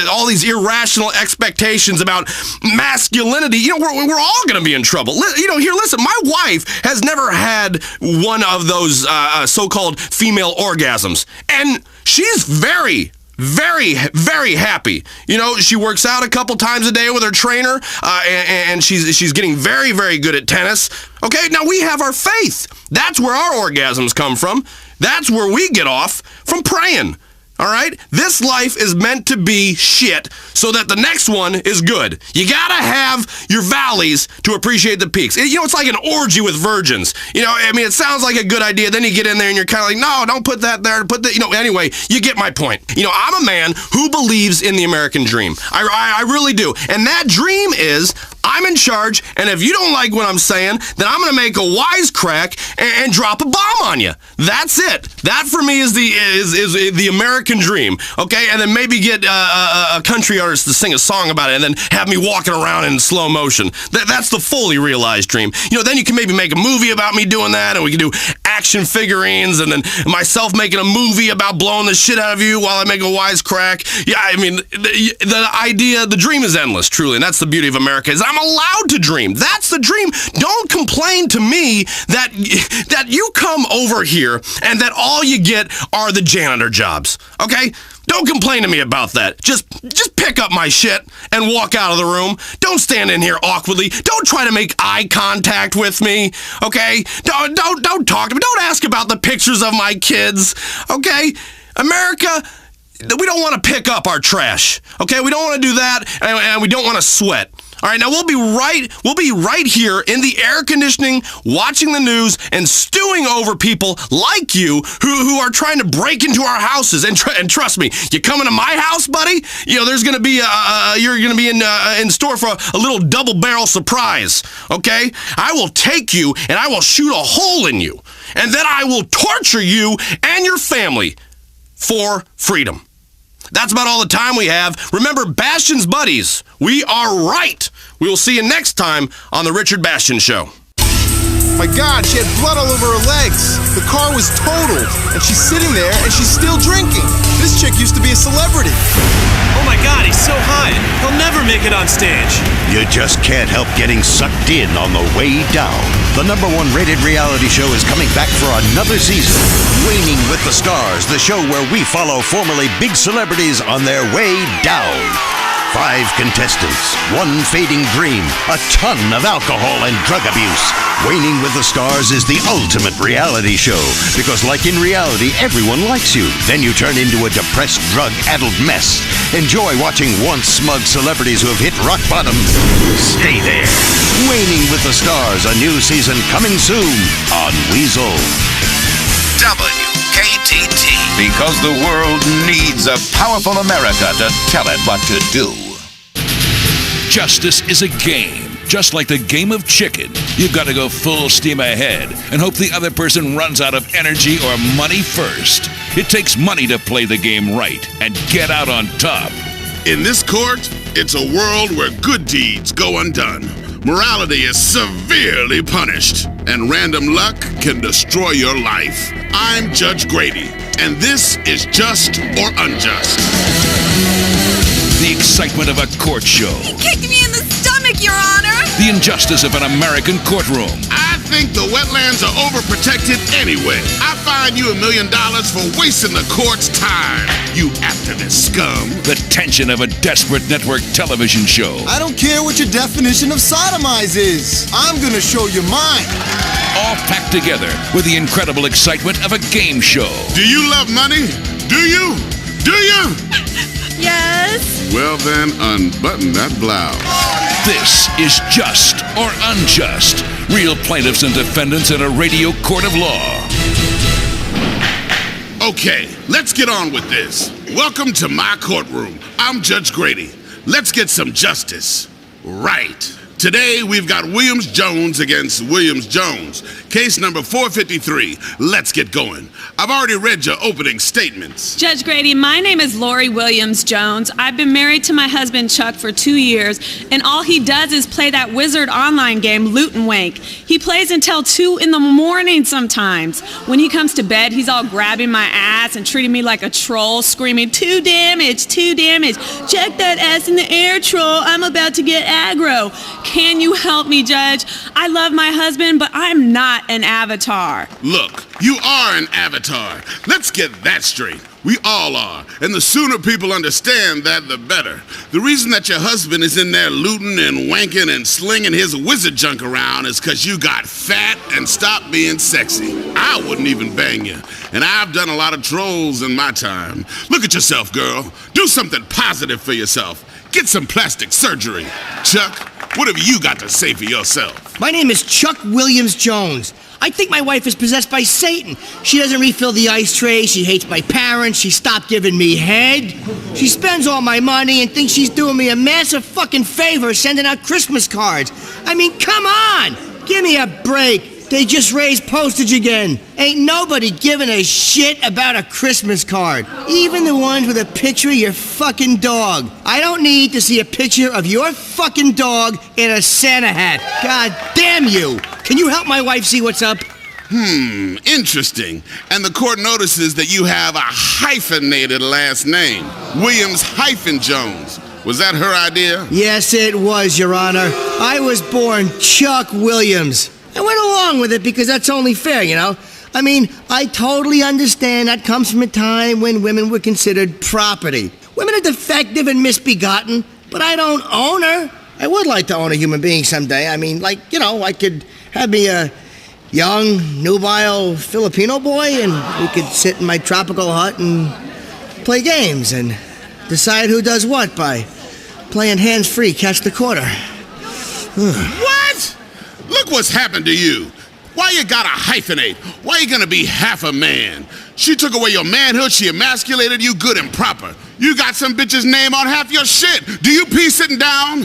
all these irrational expectations about masculinity. We're all going to be in trouble. Here, listen. My wife has never had one of those so-called female orgasms, and she's very, very, very happy. She works out a couple times a day with her trainer, and she's getting very, very good at tennis. Okay, now we have our faith. That's where our orgasms come from. That's where we get off from praying. All right? This life is meant to be shit so that the next one is good. You gotta have your valleys to appreciate the peaks. It's like an orgy with virgins. It sounds like a good idea. Then you get in there and you're kind of like, no, don't put that there. Put that, anyway, you get my point. I'm a man who believes in the American dream. I really do. And that dream is, I'm in charge, and if you don't like what I'm saying, then I'm going to make a wisecrack and drop a bomb on you. That's it. That for me is the American dream. Okay, and then maybe get a country artist to sing a song about it, and then have me walking around in slow motion. That's the fully realized dream. Then you can maybe make a movie about me doing that, and we can do action figurines, and then myself making a movie about blowing the shit out of you while I make a wisecrack. Yeah, the idea, the dream is endless, truly, and that's the beauty of America. Is I'm allowed to dream. That's the dream. Don't complain to me that you come over here and that all you get are the janitor jobs. Okay? Don't complain to me about that. Just pick up my shit and walk out of the room. Don't stand in here awkwardly. Don't try to make eye contact with me. Okay? Don't talk to me. Don't ask about the pictures of my kids. Okay? America, we don't want to pick up our trash. Okay? We don't want to do that, and we don't want to sweat. All right, now we'll be right here in the air conditioning, watching the news, and stewing over people like you who are trying to break into our houses. And trust me, you coming to my house, buddy? There's gonna be you're gonna be in store for a little double barrel surprise. Okay, I will take you and I will shoot a hole in you, and then I will torture you and your family for freedom. That's about all the time we have. Remember, Bastion's buddies, we are right. We will see you next time on The Richard Bastion Show. My God, she had blood all over her legs. The car was totaled, and she's sitting there, and she's still drinking. This chick used to be a celebrity. Oh my God, he's so high. He'll never make it on stage. You just can't help getting sucked in on the way down. The #1 rated reality show is coming back for another season. Waning with the Stars, the show where we follow formerly big celebrities on their way down. 5 contestants, 1 fading dream, a ton of alcohol and drug abuse. Waning with the Stars is the ultimate reality show because, like in reality, everyone likes you. Then you turn into a depressed, drug-addled mess. Enjoy watching once smug celebrities who have hit rock bottom. Stay there. Waning with the Stars, a new season coming soon on Weasel. WKTT. Because the world needs a powerful America to tell it what to do. Justice is a game, just like the game of chicken. You've got to go full steam ahead and hope the other person runs out of energy or money first. It takes money to play the game right and get out on top. In this court, it's a world where good deeds go undone. Morality is severely punished, and random luck can destroy your life. I'm Judge Grady, and this is Just or Unjust. The excitement of a court show. You kicked me in the stomach, Your Honor! The injustice of an American courtroom. I think the wetlands are overprotected anyway. I fine you $1 million for wasting the court's time, you activist scum. The tension of a desperate network television show. I don't care what your definition of sodomize is. I'm gonna show you mine. All packed together with the incredible excitement of a game show. Do you love money? Do you? Do you? Yes. Well then, unbutton that blouse. This is Just or Unjust. Real plaintiffs and defendants in a radio court of law. Okay, let's get on with this. Welcome to my courtroom. I'm Judge Grady. Let's get some justice. Right. Today, we've got Williams-Jones against Williams-Jones. Case number 453. Let's get going. I've already read your opening statements. Judge Grady, my name is Lori Williams-Jones. I've been married to my husband Chuck for 2 years, and all he does is play that Wizard online game, Loot and Wank. He plays until 2 in the morning sometimes. When he comes to bed, he's all grabbing my ass and treating me like a troll, screaming, 2 damage, 2 damage. Check that ass in the air, troll. I'm about to get aggro. Can you help me, Judge? I love my husband, but I'm not an avatar. Look, you are an avatar. Let's get that straight. We all are. And the sooner people understand that, the better. The reason that your husband is in there looting and wanking and slinging his wizard junk around is because you got fat and stopped being sexy. I wouldn't even bang you. And I've done a lot of trolls in my time. Look at yourself, girl. Do something positive for yourself. Get some plastic surgery. Chuck, what have you got to say for yourself? My name is Chuck Williams-Jones. I think my wife is possessed by Satan. She doesn't refill the ice tray, she hates my parents, she stopped giving me head. She spends all my money and thinks she's doing me a massive fucking favor sending out Christmas cards. I mean, come on! Give me a break. They just raised postage again. Ain't nobody giving a shit about a Christmas card. Even the ones with a picture of your fucking dog. I don't need to see a picture of your fucking dog in a Santa hat. God damn you. Can you help my wife see what's up? Interesting. And the court notices that you have a hyphenated last name. Williams-Jones. Was that her idea? Yes, it was, Your Honor. I was born Chuck Williams. I went along with it because that's only fair, you know? I mean, I totally understand that comes from a time when women were considered property. Women are defective and misbegotten, but I don't own her. I would like to own a human being someday. I mean, like, you know, I could have me a young, nubile Filipino boy, and we could sit in my tropical hut and play games and decide who does what by playing hands-free, catch the quarter. What? Look what's happened to you. Why you gotta hyphenate? Why you gonna be half a man? She took away your manhood, she emasculated you good and proper. You got some bitch's name on half your shit. Do you pee sitting down?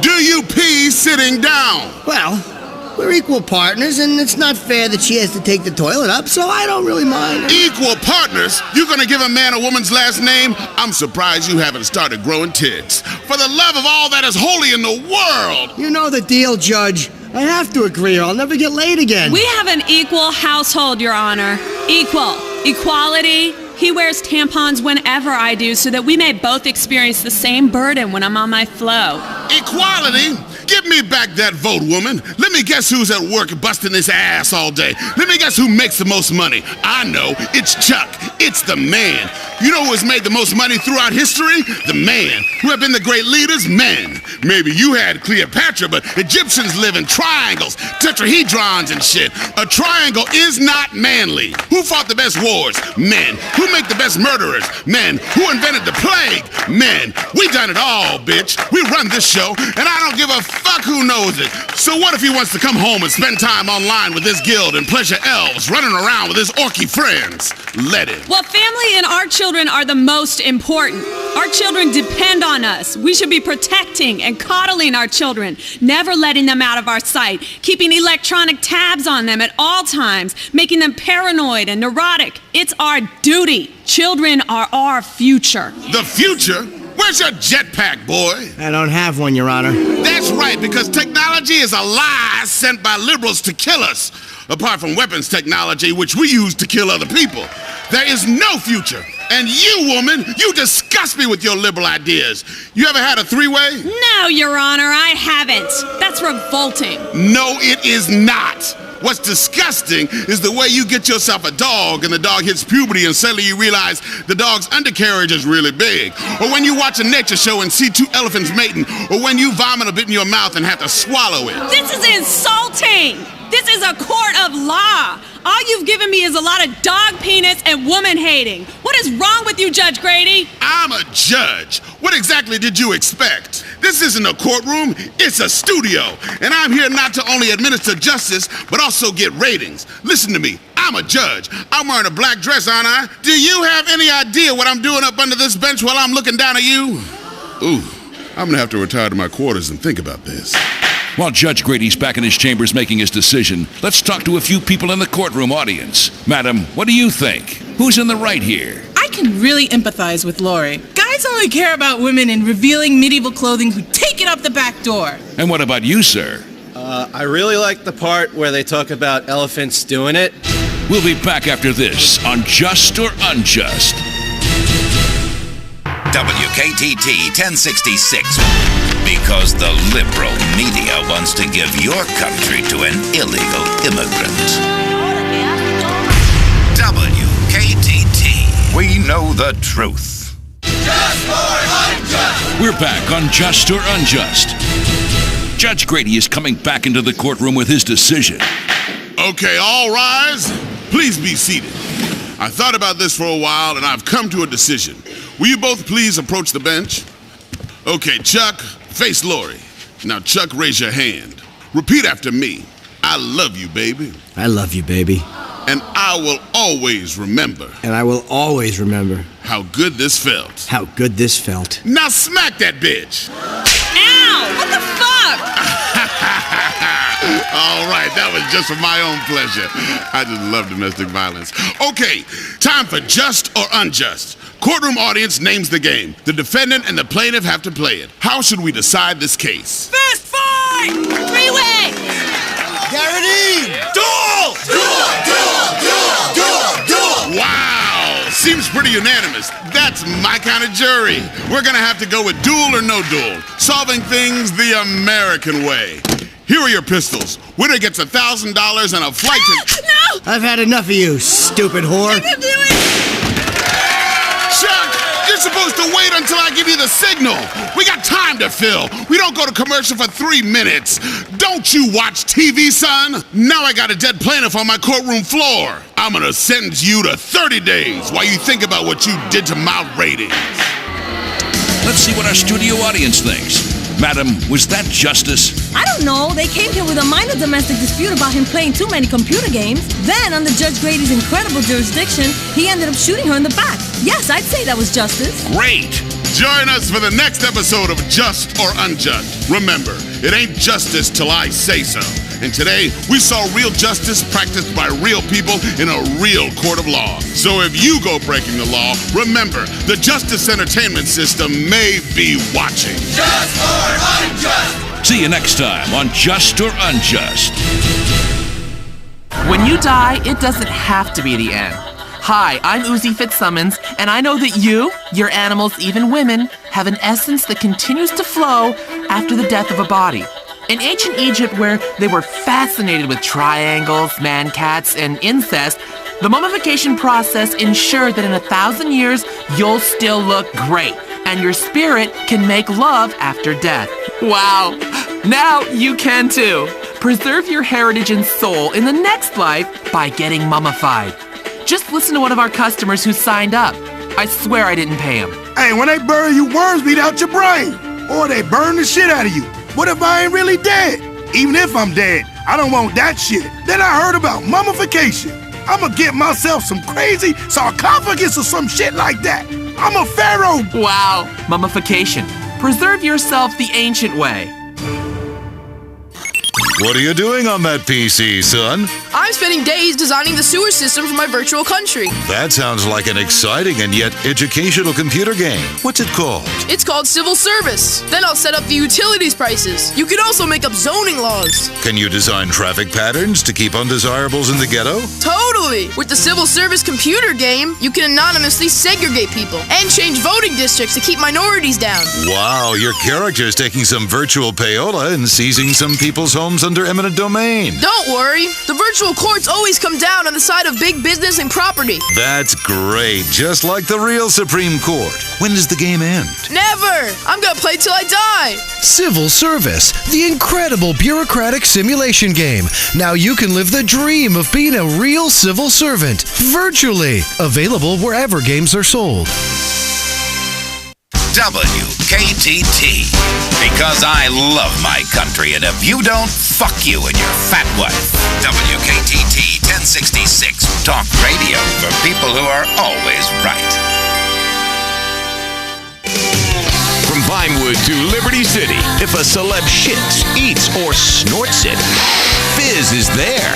Do you pee sitting down? Well, we're equal partners, and it's not fair that she has to take the toilet up, so I don't really mind. Equal partners? You gonna give a man a woman's last name? I'm surprised you haven't started growing tits. For the love of all that is holy in the world! You know the deal, Judge. I have to agree or I'll never get laid again. We have an equal household, Your Honor. Equal. Equality. He wears tampons whenever I do so that we may both experience the same burden when I'm on my flow. Equality? Give me back that vote, woman. Let me guess who's at work busting this ass all day. Let me guess who makes the most money. I know. It's Chuck. It's the man. You know who has made the most money throughout history? The man. Who have been the great leaders? Men. Maybe you had Cleopatra, but Egyptians live in triangles, tetrahedrons and shit. A triangle is not manly. Who fought the best wars? Men. Who make the best murderers? Men. Who invented the plague? Men. We done it all, bitch. We run this show, and I don't give a fuck who knows it. So what if he wants to come home and spend time online with his guild and pleasure elves, running around with his orky friends? Let him. Well, family and our children are the most important. Our children depend on us. We should be protecting and coddling our children, never letting them out of our sight, keeping electronic tabs on them at all times, making them paranoid and neurotic. It's our duty. Children are our future. The future? Where's your jetpack, boy? I don't have one, Your Honor. That's right, because technology is a lie sent by liberals to kill us. Apart from weapons technology, which we use to kill other people. There is no future. And you, woman, you disgust me with your liberal ideas. You ever had a three-way? No, Your Honor, I haven't. That's revolting. No, it is not. What's disgusting is the way you get yourself a dog and the dog hits puberty and suddenly you realize the dog's undercarriage is really big. Or when you watch a nature show and see 2 elephants mating. Or when you vomit a bit in your mouth and have to swallow it. This is insulting. This is a court of law. All you've given me is a lot of dog penis and woman hating. What is wrong with you, Judge Grady? I'm a judge. What exactly did you expect? This isn't a courtroom, it's a studio. And I'm here not to only administer justice, but also get ratings. Listen to me, I'm a judge. I'm wearing a black dress, aren't I? Do you have any idea what I'm doing up under this bench while I'm looking down at you? Ooh, I'm gonna have to retire to my quarters and think about this. While Judge Grady's back in his chambers making his decision, let's talk to a few people in the courtroom audience. Madam, what do you think? Who's in the right here? I can really empathize with Lori. Guys only care about women in revealing medieval clothing who take it up the back door. And what about you, sir? I really like the part where they talk about elephants doing it. We'll be back after this on Just or Unjust. WKTT 1066. Because the liberal media wants to give your country to an illegal immigrant. WKTT. We know the truth. Just or Unjust. We're back on Just or Unjust. Judge Grady is coming back into the courtroom with his decision. Okay, all rise. Please be seated. I thought about this for a while, and I've come to a decision. Will you both please approach the bench? Okay, Chuck, face Lori. Now, Chuck, raise your hand. Repeat after me. I love you, baby. I love you, baby. And I will always remember. And I will always remember. How good this felt. How good this felt. Now smack that bitch. Ow! What the fuck? All right, that was just for my own pleasure. I just love domestic violence. Okay, time for Just or Unjust. Courtroom audience names the game. The defendant and the plaintiff have to play it. How should we decide this case? Fist fight! Three-way! Guaranteed! Duel! Duel! Duel! Duel! Duel! Duel! Wow! Seems pretty unanimous. That's my kind of jury. We're gonna have to go with duel or no duel. Solving things the American way. Here are your pistols. Winner gets $1,000 and a flight to... No! I've had enough of you, stupid whore. Make him do it! Chuck, you're supposed to wait until I give you the signal. We got time to fill. We don't go to commercial for 3 minutes. Don't you watch TV, son? Now I got a dead plaintiff on my courtroom floor. I'm gonna sentence you to 30 days while you think about what you did to my ratings. Let's see what our studio audience thinks. Madam, was that justice? I don't know. They came here with a minor domestic dispute about him playing too many computer games. Then, under Judge Grady's incredible jurisdiction, he ended up shooting her in the back. Yes, I'd say that was justice. Great! Join us for the next episode of Just or Unjust. Remember, it ain't justice till I say so. And today, we saw real justice practiced by real people in a real court of law. So if you go breaking the law, remember, the justice entertainment system may be watching. Just or Unjust. See you next time on Just or Unjust. When you die, it doesn't have to be the end. Hi, I'm Uzi Fitzsimmons, and I know that you, your animals, even women, have an essence that continues to flow after the death of a body. In ancient Egypt, where they were fascinated with triangles, man-cats, and incest, the mummification process ensured that in 1,000 years, you'll still look great, and your spirit can make love after death. Wow! Now you can too. Preserve your heritage and soul in the next life by getting mummified. Just listen to one of our customers who signed up. I swear I didn't pay him. Hey, when they bury you, worms beat out your brain. Or they burn the shit out of you. What if I ain't really dead? Even if I'm dead, I don't want that shit. Then I heard about mummification. I'ma get myself some crazy sarcophagus or some shit like that. I'm a pharaoh. Wow, mummification. Preserve yourself the ancient way. What are you doing on that PC, son? I'm spending days designing the sewer system for my virtual country. That sounds like an exciting and yet educational computer game. What's it called? It's called Civil Service. Then I'll set up the utilities prices. You can also make up zoning laws. Can you design traffic patterns to keep undesirables in the ghetto? Totally! With the Civil Service computer game, you can anonymously segregate people and change voting districts to keep minorities down. Wow, your character's taking some virtual payola and seizing some people's homes under eminent domain. Don't worry. The virtual courts always come down on the side of big business and property. That's great. Just like the real Supreme Court. When does the game end? Never! I'm gonna play till I die. Civil Service, the incredible bureaucratic simulation game. Now you can live the dream of being a real civil servant, virtually. Available wherever games are sold. WKTT. Because I love my country, and if you don't, fuck you and your fat wife. WKTT 1066. Talk radio for people who are always right. From Vinewood to Liberty City. If a celeb shits, eats, or snorts it, Fizz is there.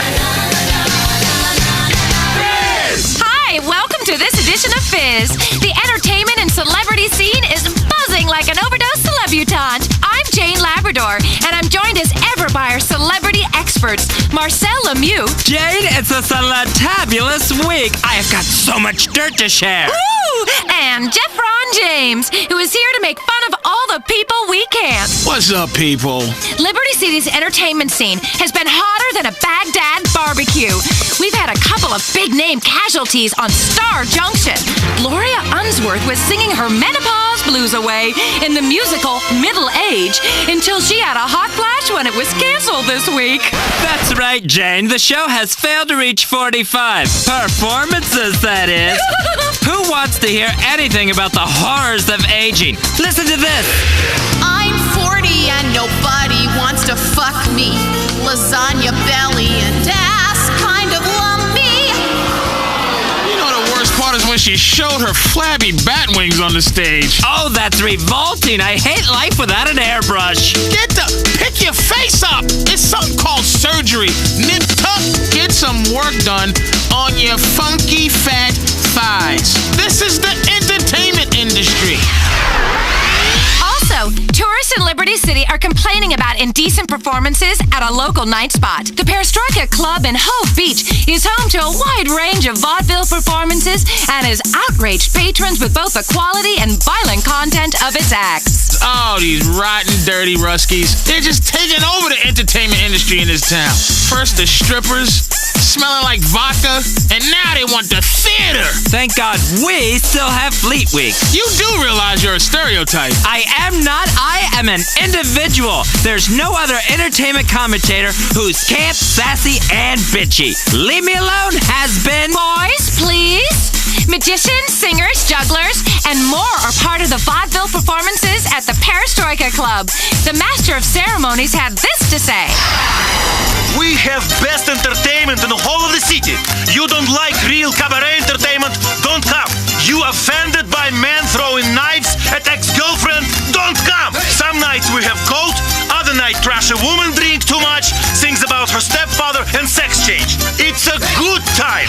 Hi, welcome to this edition of Fizz. The entertainment and celebrity scene is buzzing like an overdose celebutante. I'm Jane Labrador, and I'm joined as ever by our celebrity experts, Marcel Lemieux. Jane, it's a celebtabulous week. I have got so much dirt to share. Woo! And Jeff Ron James, who is here to make fun of all the people we can't. What's up, people? Liberty City's entertainment scene has been hotter than a Baghdad barbecue. We've had a couple of big-name casualties on Star Junction. Gloria Unsworth was singing her menopause blues away in the musical Middle Age until she had a hot flash when it was canceled this week. That's right, Jane. The show has failed to reach 45. Performances, that is. Who wants to hear anything about the horrors of aging? Listen to this. I'm 40 and nobody wants to fuck me. Lasagna belly and ass kind of lumpy. You know the worst part is when she showed her flabby bat wings on the stage. Oh, that's revolting. I hate life without an airbrush. Pick your face up. It's something called surgery. Nip tuck, get some work done on your funky fat thighs. This is the entertainment industry. Also, tourists in Liberty City are complaining about indecent performances at a local night spot. The Perestroika Club in Hove Beach is home to a wide range of vaudeville performances and has outraged patrons with both the quality and violent content of its acts. Oh, these rotten, dirty Ruskies. They're just taking over the entertainment industry in this town. First the strippers, smelling like vodka, and now they want the theater. Thank God we still have Fleet Week. You do realize you're a stereotype. I am not. I am an individual. There's no other entertainment commentator who's camp, sassy, and bitchy. Leave me alone has been... Boys, please. Magicians, singers, jugglers, and more are part of the vaudeville performances at the Perestroika Club. The Master of Ceremonies had this to say. We have best entertainment in the whole of the city. You don't like real cabaret entertainment? Don't come. You offended by men throwing knives at ex-girlfriend? Don't come. Some nights we have cold, other night trash a woman drink too much, sings about her stepfather and sex change. It's a good time.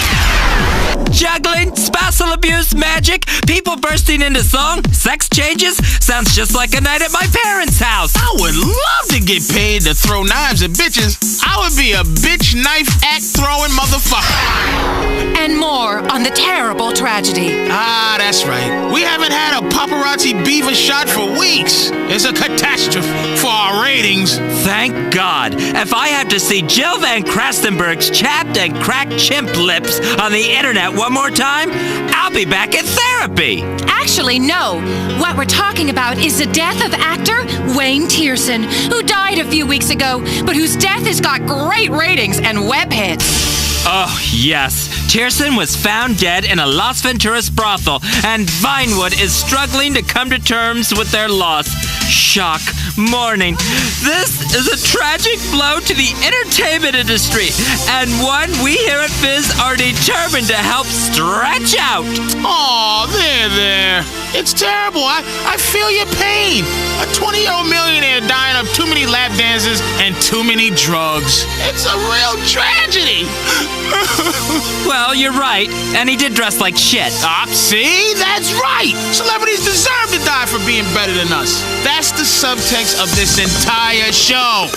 Juggling, spousal abuse, magic, people bursting into song, sex changes. Sounds just like a night at my parents' house. I would love to get paid to throw knives at bitches. I would be a bitch knife act throwing motherfucker. And more on the terrible tragedy. Ah, that's right. We haven't had a paparazzi beaver shot for weeks. It's a catastrophe for our ratings. Thank God. If I have to see Jill Van Krastenberg's chapped and cracked chimp lips on the internet one more time, I'll be back in therapy. Actually, no. What we're talking about is the death of actor Wayne Tierson, who died a few weeks ago, but whose death has got great ratings and web hits. Oh, yes. Tierson was found dead in a Las Venturas brothel, and Vinewood is struggling to come to terms with their loss. Shock. Mourning. This is a tragic blow to the entertainment industry, and one we here at Fizz are determined to help stretch out. Aw, there. It's terrible. I feel your pain. A 20-year-old millionaire dying of too many lap dances and too many drugs. It's a real tragedy. Well, you're right, and he did dress like shit. See? That's right. Celebrities deserve to die for being better than us. That's the subtext of this entire show.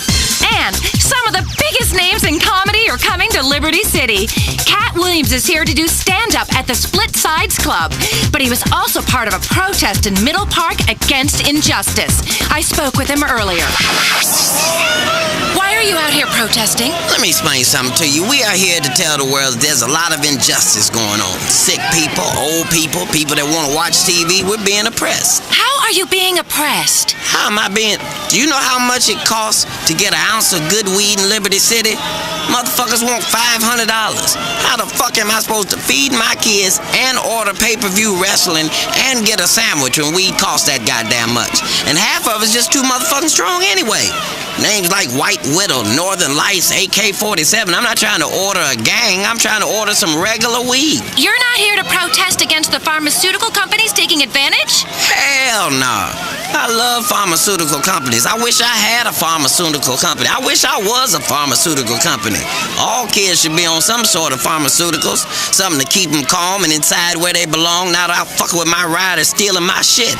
And some of the biggest names in comedy are coming to Liberty City. Cat Williams is here to do stand-up at the Split Sides Club, but he was also part of a protest in Middle Park against injustice. I spoke with him earlier. Why are you out here protesting? Let me explain something to you. We are here to tell the world that there's a lot of injustice going on. Sick people, old people, people that want to watch TV, we're being oppressed. How are you being oppressed? How am I being... Do you know how much it costs to get an ounce of good weed in Liberty City? Motherfuckers want $500. How the fuck am I supposed to feed my kids and order pay-per-view wrestling and get a sandwich when weed costs that goddamn much? And half of it's just too motherfucking strong anyway. Names like White Widow, Northern Lights, AK-47. I'm not trying to order a gang. I'm trying to order some regular weed. You're not here to protest against the pharmaceutical companies taking advantage? Hell no. I love pharmaceutical companies. I wish I had a pharmaceutical company. I wish I was a pharmaceutical company. All kids should be on some sort of pharmaceuticals, something to keep them calm and inside where they belong, not out fucking with my riders stealing my shit.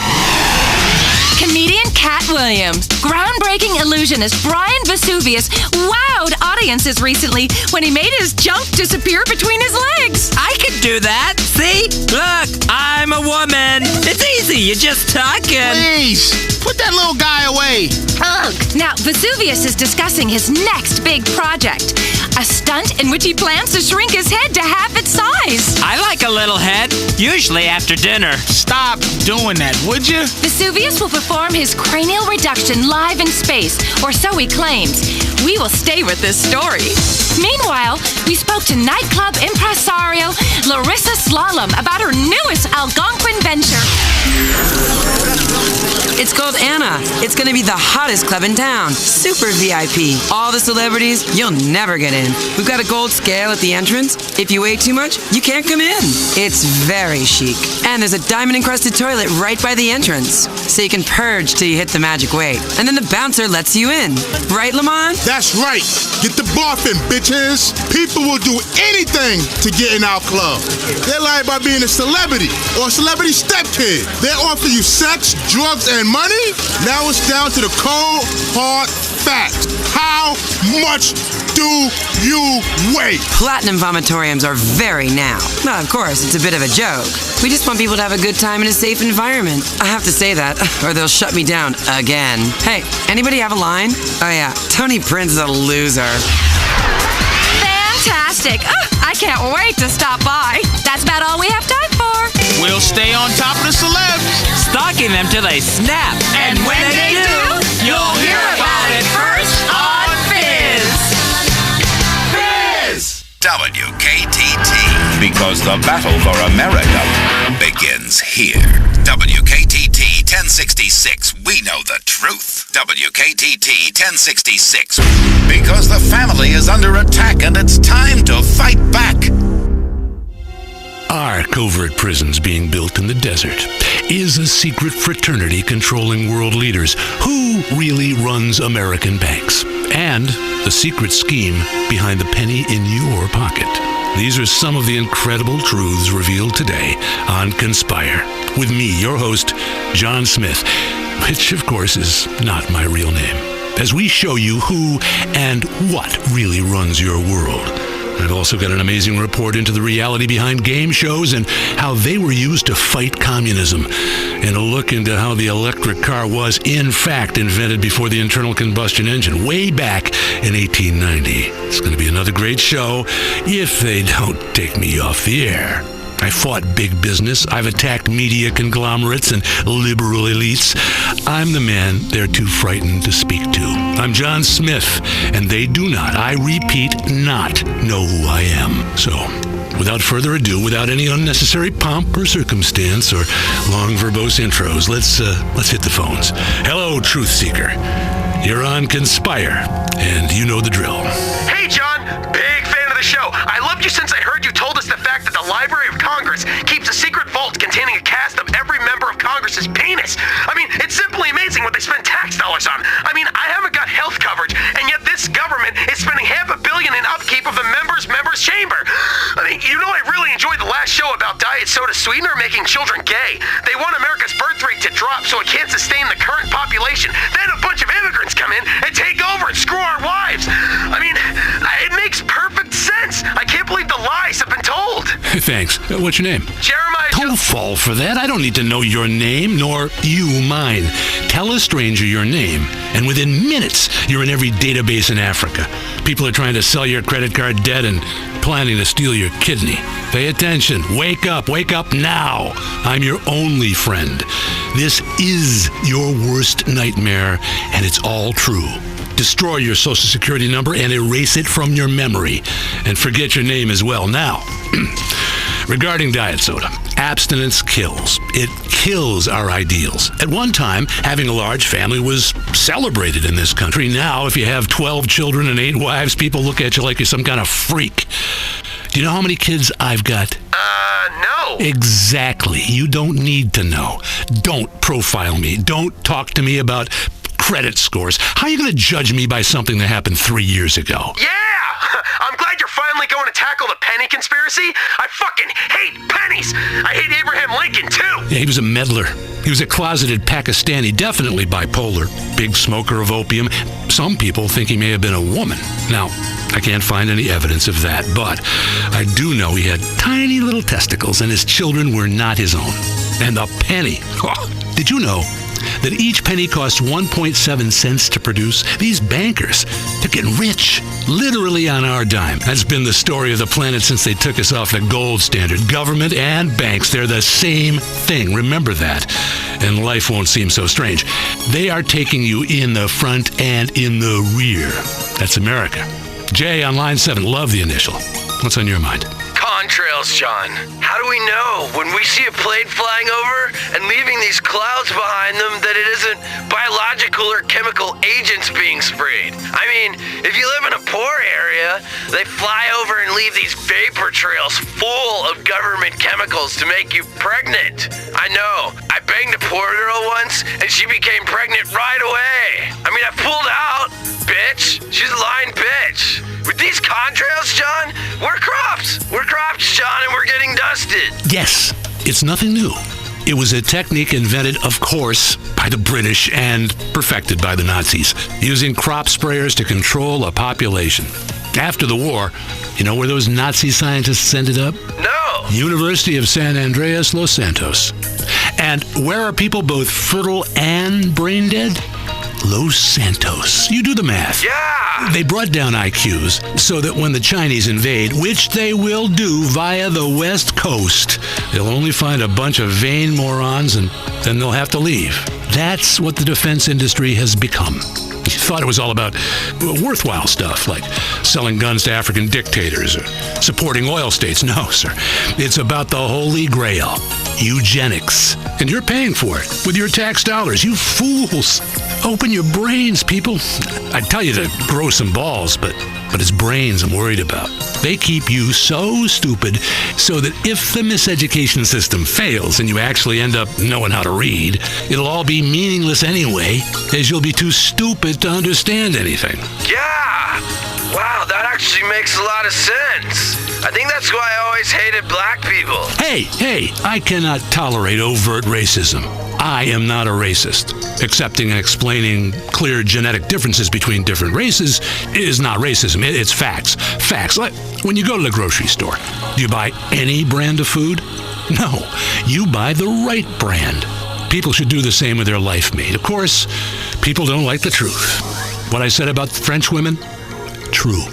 Comedian Cat Williams, groundbreaking illusionist Brian Vesuvius wowed audiences recently when he made his junk disappear between his legs. I could do that. See? Look, I'm a woman. It's easy. You just tuck and... Please, put that little guy away. Ugh. Now, Vesuvius is discussing his next big project, a stunt in which he plans to shrink his head to half its size. I like a little head, usually after dinner. Stop doing that, would you? Vesuvius will perform his cranial reduction live in space, or so he claims. We will stay with this story. Meanwhile, we spoke to nightclub impresario Larissa Slalom about her newest Algonquin venture. It's called Anna. It's going to be the hottest club in town. Super VIP. All the celebrities, you'll never get in. We've got a gold scale at the entrance. If you weigh too much, you can't come in. It's very chic. And there's a diamond-encrusted toilet right by the entrance, so you can purge till you hit the magic weight. And then the bouncer lets you in. Right, Lamont? That's right. Get the barfing, bitches. People will do anything to get in our club. They lie about being a celebrity or a celebrity stepkid. They offer you sex, drugs, and money. Now it's down to the cold, hard fact. How much do you weigh? Platinum vomitoriums are very now. Well, of course, it's a bit of a joke. We just want people to have a good time in a safe environment. I have to say that, or they'll shut me down again. Hey, anybody have a line? Oh yeah, Tony Prince is a loser. Fantastic. I can't wait to stop by. That's about all we have time for. We'll stay on top of the celebs, stalking them till they snap. And when they do, you'll hear about it first on Fizz. Fizz! WKTT. Because the battle for America begins here. WKTT 1066. We know the truth. WKTT 1066. Because the family is under attack and it's time to fight back. Are covert prisons being built in the desert? Is a secret fraternity controlling world leaders? Who really runs American banks? And the secret scheme behind the penny in your pocket. These are some of the incredible truths revealed today on Conspire. With me, your host, John Smith, which of course is not my real name, as we show you who and what really runs your world. I've also got an amazing report into the reality behind game shows and how they were used to fight communism, and a look into how the electric car was, in fact, invented before the internal combustion engine, way back in 1890. It's going to be another great show if they don't take me off the air. I fought big business. I've attacked media conglomerates and liberal elites. I'm the man they're too frightened to speak to. I'm John Smith, and they do not, I repeat, not know who I am. So, without further ado, without any unnecessary pomp or circumstance or long verbose intros, let's hit the phones. Hello, Truth Seeker. You're on Conspire, and you know the drill. Hey, John. Big fan of the show. I loved you since I heard you told us the fact that the Library of Congress keeps a secret vault containing a cast of every member of Congress's penis. I mean, it's simply amazing what they spend tax dollars on. I mean, I haven't got health coverage, and yet this government is spending $500 million in upkeep of the members' chamber. I mean, you know, I really enjoyed the last show about diet soda sweetener making children gay. They want America's birth rate to drop so it can't sustain the current population. Then a bunch of immigrants come in and take over and screw our wives. I mean, it makes perfect sense. I can't believe the lies have been told. Thanks. What's your name? Jeremiah. Don't fall for that. I don't need to know your name, nor you mine. Tell a stranger your name, and within minutes, you're in every database in Africa. People are trying to sell your credit card debt and planning to steal your kidney. Pay attention. Wake up now. I'm your only friend. This is your worst nightmare, and it's all true. Destroy your social security number and erase it from your memory. And forget your name as well. Now, regarding diet soda, abstinence kills. It kills our ideals. At one time, having a large family was celebrated in this country. Now, if you have 12 children and 8 wives, people look at you like you're some kind of freak. Do you know how many kids I've got? No. Exactly. You don't need to know. Don't profile me. Don't talk to me about credit scores. How are you going to judge me by something that happened 3 years ago? Yeah! I'm glad you're finally going to tackle the penny conspiracy. I fucking hate pennies. I hate Abraham Lincoln, too. Yeah, he was a meddler. He was a closeted Pakistani, definitely bipolar, big smoker of opium. Some people think he may have been a woman. Now, I can't find any evidence of that, but I do know he had tiny little testicles and his children were not his own. And the penny. Oh, did you know that each penny costs 1.7 cents to produce? These bankers, they're getting rich, literally on our dime. That's been the story of the planet since they took us off the gold standard. Government and banks, they're the same thing. Remember that, and life won't seem so strange. They are taking you in the front and in the rear. That's America. Jay on line 7, love the initial. What's on your mind? Contrails, John. How do we know when we see a plane flying over and leaving these clouds behind them that it isn't biological or chemical agents being sprayed? I mean, if you live in a poor area, they fly over and leave these vapor trails full of government chemicals to make you pregnant. I know. I banged a poor girl once and she became pregnant right away. I mean, I pulled out, bitch. She's a lying bitch. With these contrails, John, we're crops. We're crops, John, and we're getting dusted. Yes, it's nothing new. It was a technique invented, of course, by the British and perfected by the Nazis, using crop sprayers to control a population. After the war, you know where those Nazi scientists ended up? No. University of San Andreas, Los Santos. And where are people both fertile and brain dead? Los Santos. You do the math. Yeah! They brought down IQs so that when the Chinese invade, which they will do via the West Coast, they'll only find a bunch of vain morons and then they'll have to leave. That's what the defense industry has become. You thought it was all about worthwhile stuff, like selling guns to African dictators or supporting oil states. No, sir. It's about the holy grail, eugenics. And you're paying for it with your tax dollars, you fools. Open your brains, people. I'd tell you to grow some balls, but it's brains I'm worried about. They keep you so stupid so that if the miseducation system fails and you actually end up knowing how to read, it'll all be meaningless anyway, as you'll be too stupid to understand anything. Yeah! Wow, that actually makes a lot of sense. I think that's why I always hated black people. Hey, I cannot tolerate overt racism. I am not a racist. Accepting and explaining clear genetic differences between different races is not racism. It's facts. Facts. Like when you go to the grocery store, do you buy any brand of food? No, you buy the right brand. People should do the same with their life mate. Of course, people don't like the truth. What I said about French women? True.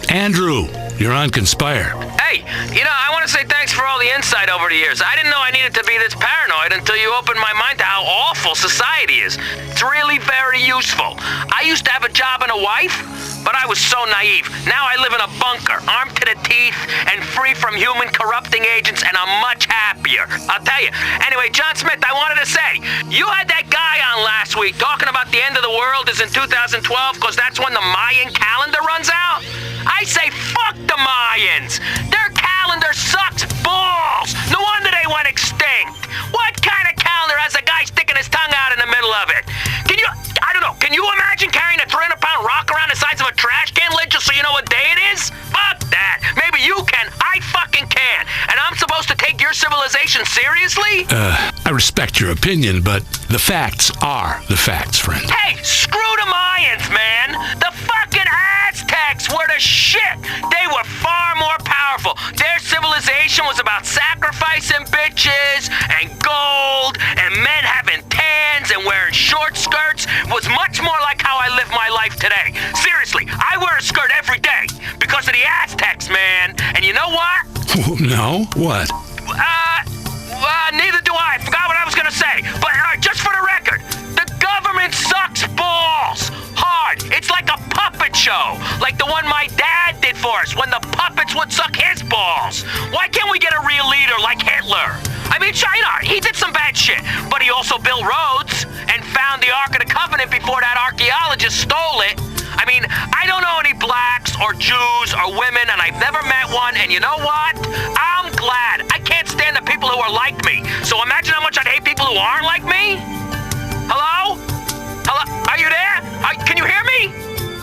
Andrew, you're on Conspire. Hey, I want to say thanks for all the insight over the years. I didn't know I needed to be this paranoid until you opened my mind to how awful society is. It's really very useful. I used to have a job and a wife, but I was so naive. Now I live in a bunker, armed to the teeth and free from human corrupting agents, and I'm much happier. I'll tell you. Anyway, John Smith, I wanted to say, you had that guy on last week talking about the end of the world is in 2012 because that's when the Mayan calendar runs out. I say fuck the Mayans. Their calendar sucks balls. No wonder they went extinct. What kind of calendar has a guy sticking his tongue out in the middle of it? Can you imagine carrying a 300-pound rock around the size of a trash can lid just so you know what day it is? Fuck that. Maybe you can. I fucking can. And I'm supposed to take your civilization seriously? I respect your opinion, but the facts are the facts, friend. Hey, screw the Mayans, man. The fucking Aztecs were the shit. They were far more powerful. Their civilization was about sacrificing bitches and gold and men having tans and wearing short skirts. Was much more like how I live my life today. Seriously, I wear a skirt every day because of the Aztecs, man. And you know what? No? What? Neither do I. Forgot what I was gonna say. But just for the record, the government sucks balls hard. It's like a puppet show, like the one my dad did for us when the puppets would suck his balls. Why can't we get a real leader like Hitler? I mean, China, he did some bad shit, but he also built roads and found the Ark of the Covenant before that archaeologist stole it. I mean, I don't know any blacks or Jews or women, and I've never met one, and you know what? I'm glad. I can't stand the people should hate people who aren't like me? Hello? Hello? Are you there? Can you hear me?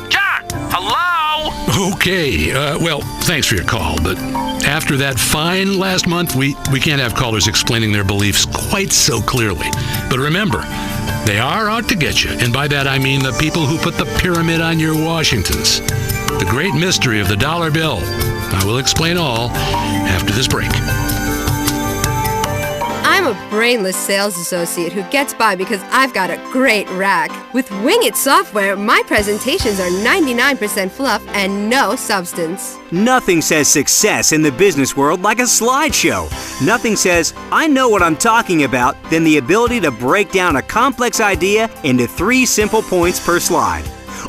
John? Hello? Okay, well, thanks for your call, but after that fine last month, we can't have callers explaining their beliefs quite so clearly. But remember, they are out to get you, and by that I mean the people who put the pyramid on your Washingtons. The great mystery of the dollar bill. I will explain all after this break. I'm a brainless sales associate who gets by because I've got a great rack. With Wing It software, my presentations are 99% fluff and no substance. Nothing says success in the business world like a slideshow. Nothing says, I know what I'm talking about, than the ability to break down a complex idea into 3 simple points per slide.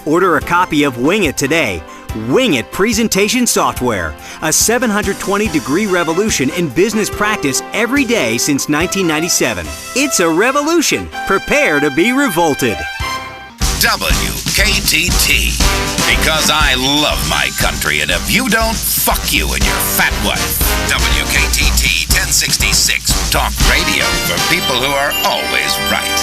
Order a copy of Wing It today. Wing It presentation software, a 720-degree revolution in business practice every day since 1997. It's a revolution. Prepare to be revolted. WKTT. Because I love my country, and if you don't, fuck you and your fat wife. WKTT 1066. Talk radio for people who are always right.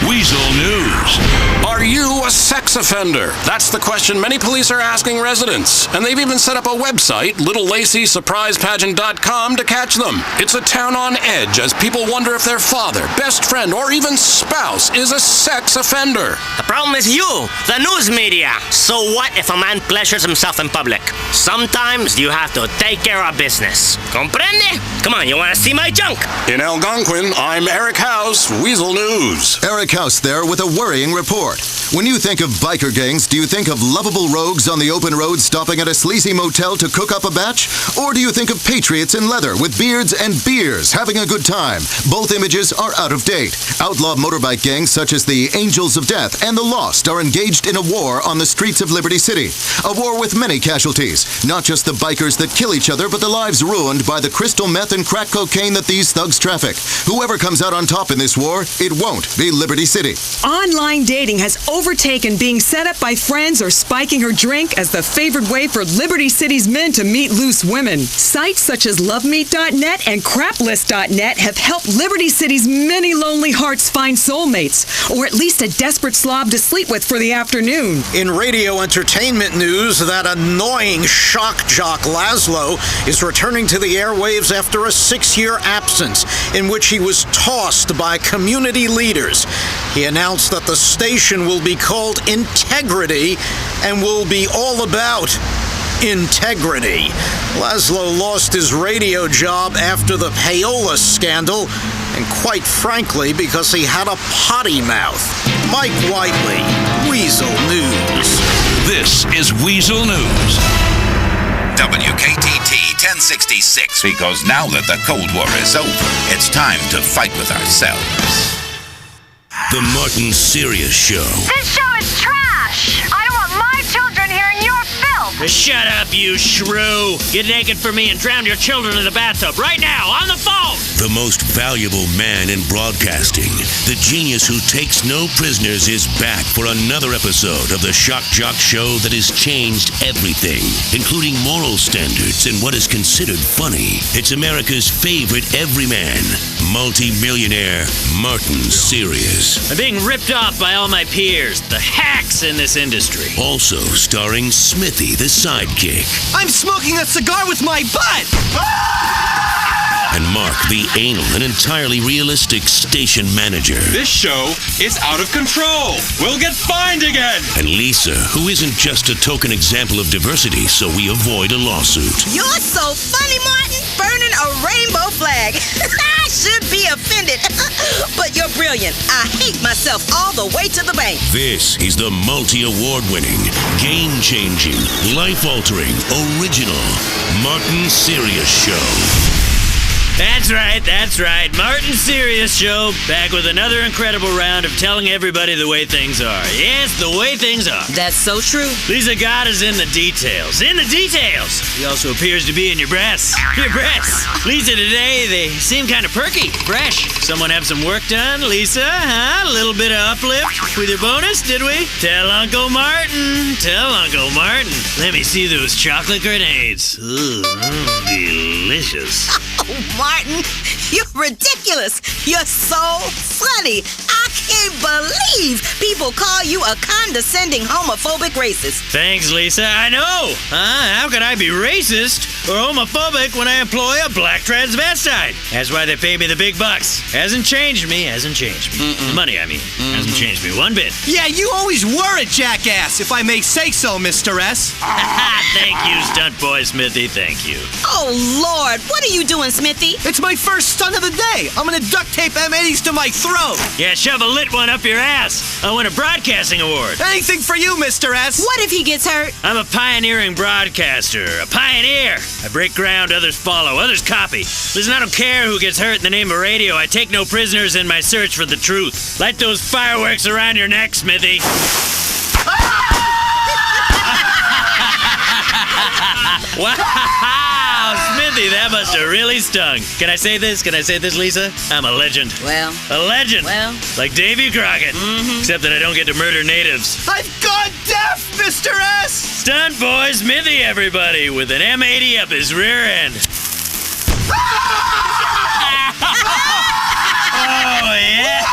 Weasel News. Are you a sex offender? That's the question many police are asking residents. And they've even set up a website, littlelacysurprisepageant.com, to catch them. It's a town on edge as people wonder if their father, best friend, or even spouse is a sex offender. The problem is you, the news media. So what if a man pleasures himself in public? Sometimes you have to take care of business. Comprende? Come on, you want to see my junk? In Algonquin, I'm Eric House, Weasel News. Eric House there with a worrying report. When you think of biker gangs, do you think of lovable rogues on the open road stopping at a sleazy motel to cook up a batch? Or do you think of patriots in leather with beards and beers having a good time? Both images are out of date. Outlaw motorbike gangs such as the Angels of Death and the Lost are engaged in a war on the streets of Liberty City. A war with many casualties. Not just the bikers that kill each other, but the lives ruined by the crystal meth and crack cocaine that these thugs traffic. Whoever comes out on top in this war, it won't be Liberty City. Online dating has overtaken being set up by friends or spiking her drink as the favored way for Liberty City's men to meet loose women. Sites such as LoveMeet.net and Craplist.net have helped Liberty City's many lonely hearts find soulmates, or at least a desperate slob to sleep with for the afternoon. In radio entertainment news, that annoying shock jock Laszlo is returning to the airwaves after a 6-year absence in which he was tossed by community leaders. He announced that the station will be called Integrity and will be all about integrity. Laszlo lost his radio job after the payola scandal, and quite frankly, because he had a potty mouth. Mike Whiteley, Weasel News. This is Weasel News. WKTT 1066. Because now that the Cold War is over, it's time to fight with ourselves. The Martin Serious Show. This show is trash! I don't want my children hearing your filth! Shut up, you shrew! Get naked for me and drown your children in the bathtub right now, on the phone! The most valuable man in broadcasting, the genius who takes no prisoners, is back for another episode of the Shock Jock Show that has changed everything, including moral standards and what is considered funny. It's America's favorite everyman, multi-millionaire Martin Serious. I'm being ripped off by all my peers, the hacks in this industry. Also starring Smithy, the sidekick. I'm smoking a cigar with my butt! And Mark, the anal and entirely realistic station manager. This show is out of control. We'll get fined again. And Lisa, who isn't just a token example of diversity, so we avoid a lawsuit. You're so funny, Martin, burning a rainbow flag. I should be offended, but you're brilliant. I hate myself all the way to the bank. This is the multi-award-winning, game-changing, life-altering, original Martin Serious Show. That's right. Martin Serious Show, back with another incredible round of telling everybody the way things are. Yes, the way things are. That's so true. Lisa God is in the details. In the details! He also appears to be in your breasts. Your breasts! Lisa, today, they seem kind of perky, fresh. Someone have some work done, Lisa? Huh? A little bit of uplift with your bonus, did we? Tell Uncle Martin. Let me see those chocolate grenades. Ooh, delicious. Oh, Martin, You're ridiculous. You're so funny. I can't believe people call you a condescending homophobic racist. Thanks, Lisa. I know. How could I be racist or homophobic when I employ a black transvestite? That's why they pay me the big bucks. Hasn't changed me. The money, I mean. Hasn't changed me one bit. Yeah, you always were a jackass, if I may say so, Mr. S. Thank you, stunt boy Smithy. Thank you. Oh, Lord. What are you doing, Smithy? It's my first stunt of the day. I'm gonna duct tape M80s to my throat. Yeah, shove a lit one up your ass. I'll win a broadcasting award. Anything for you, Mr. S. What if he gets hurt? I'm a pioneering broadcaster. A pioneer. I break ground, others follow, others copy. Listen, I don't care who gets hurt in the name of radio. I take no prisoners in my search for the truth. Light those fireworks around your neck, Smithy. Wow, Smithy, that must have really stung. Can I say this, Lisa? I'm a legend. Well. A legend. Well. Like Davy Crockett. Except that I don't get to murder natives. I've gone deaf, Mr. S. Stunt boy Smithy, everybody, with an M80 up his rear end. Oh, yeah.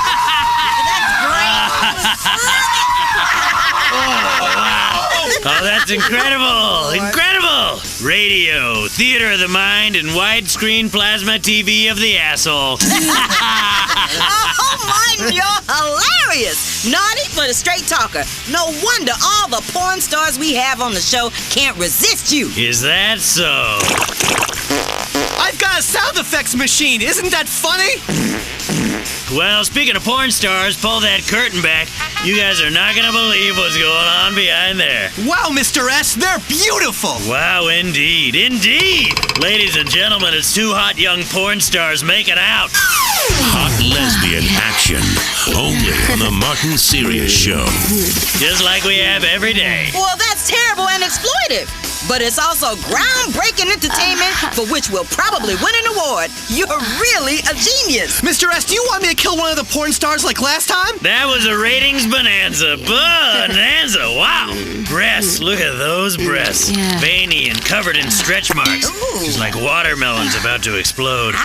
Oh, that's incredible! Incredible! Radio, theater of the mind, and widescreen plasma TV of the asshole. Oh, Martin, you're hilarious! Naughty but a straight talker. No wonder all the porn stars we have on the show can't resist you. Is that so? I've got a sound effects machine. Isn't that funny? Well, speaking of porn stars, pull that curtain back. You guys are not gonna believe what's going on behind there. Wow, Mr. S, they're beautiful. Wow, indeed. Indeed. Ladies and gentlemen, it's two hot young porn stars making out. Hot lesbian action. Only on the Martin Sirius Show. Just like we have every day. Well, that's terrible and exploitive. But it's also groundbreaking entertainment for which we'll probably win an award. You're really a genius. Mr. S, do you want me to kill one of the porn stars like last time? That was a ratings bonanza. Bonanza. Wow. Breasts. Look at those breasts. Veiny and covered in stretch marks. Just like watermelons about to explode.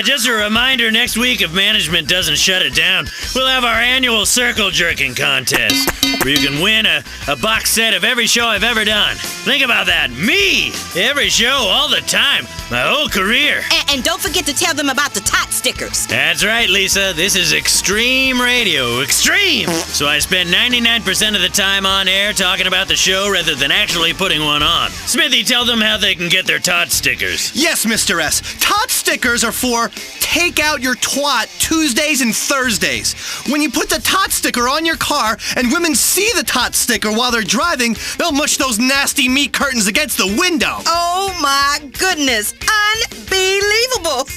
Just a reminder, next week, if management doesn't shut it down, we'll have our annual circle jerking contest, where you can win a box set of every show I've ever done. Think about that. Me! Every show, all the time. My whole career. And don't forget to tell them about the tot stickers. That's right, Lisa. This is extreme radio. Extreme! So I spend 99% of the time on air talking about the show rather than actually putting one on. Smithy, tell them how they can get their tot stickers. Yes, Mr. S. Tot stickers are for Take Out Your Twat Tuesdays and Thursdays. When you put the tot sticker on your car and women see the tot sticker while they're driving, they'll mush those nasty meat curtains against the window. Oh my goodness. Unbelievable.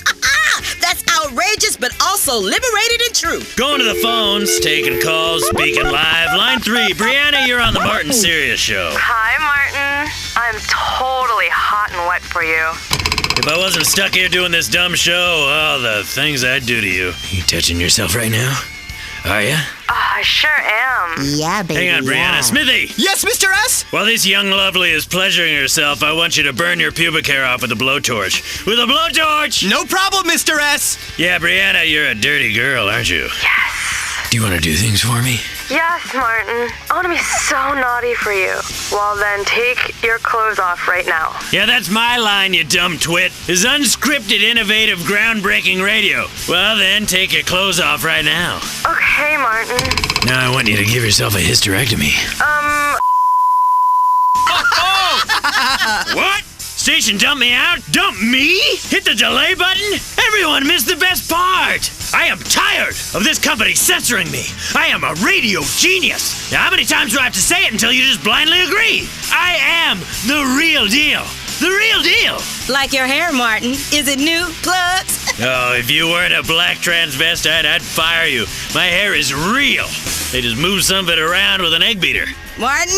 That's outrageous but also liberated and true. Going to the phones, taking calls, speaking live. Line 3, Brianna, you're on the Martin Sirius Show. Hi, Martin. I'm totally hot and wet for you. If I wasn't stuck here doing this dumb show, oh, the things I'd do to you. You touching yourself right now? Are ya? I sure am. Yeah, baby. Hang on, Brianna. Smithy! Yes, Mr. S? While this young lovely is pleasuring herself, I want you to burn your pubic hair off with a blowtorch. With a blowtorch! No problem, Mr. S. Yeah, Brianna, you're a dirty girl, aren't you? Yes. Do you want to do things for me? Yes, Martin. I want to be so naughty for you. Well, then take your clothes off right now. Yeah, that's my line, you dumb twit. Is unscripted, innovative, groundbreaking radio. Well, then take your clothes off right now. Okay, Martin. Now I want you to give yourself a hysterectomy. What? Station dump me out? Dump me? Hit the delay button? Everyone missed the best part. I am tired of this company censoring me. I am a radio genius. Now, how many times do I have to say it until you just blindly agree? I am the real deal. The real deal. Like your hair, Martin. Is it new? Plugs? Oh, if you weren't a black transvestite, I'd fire you. My hair is real. They just move some of it around with an egg beater. Martin,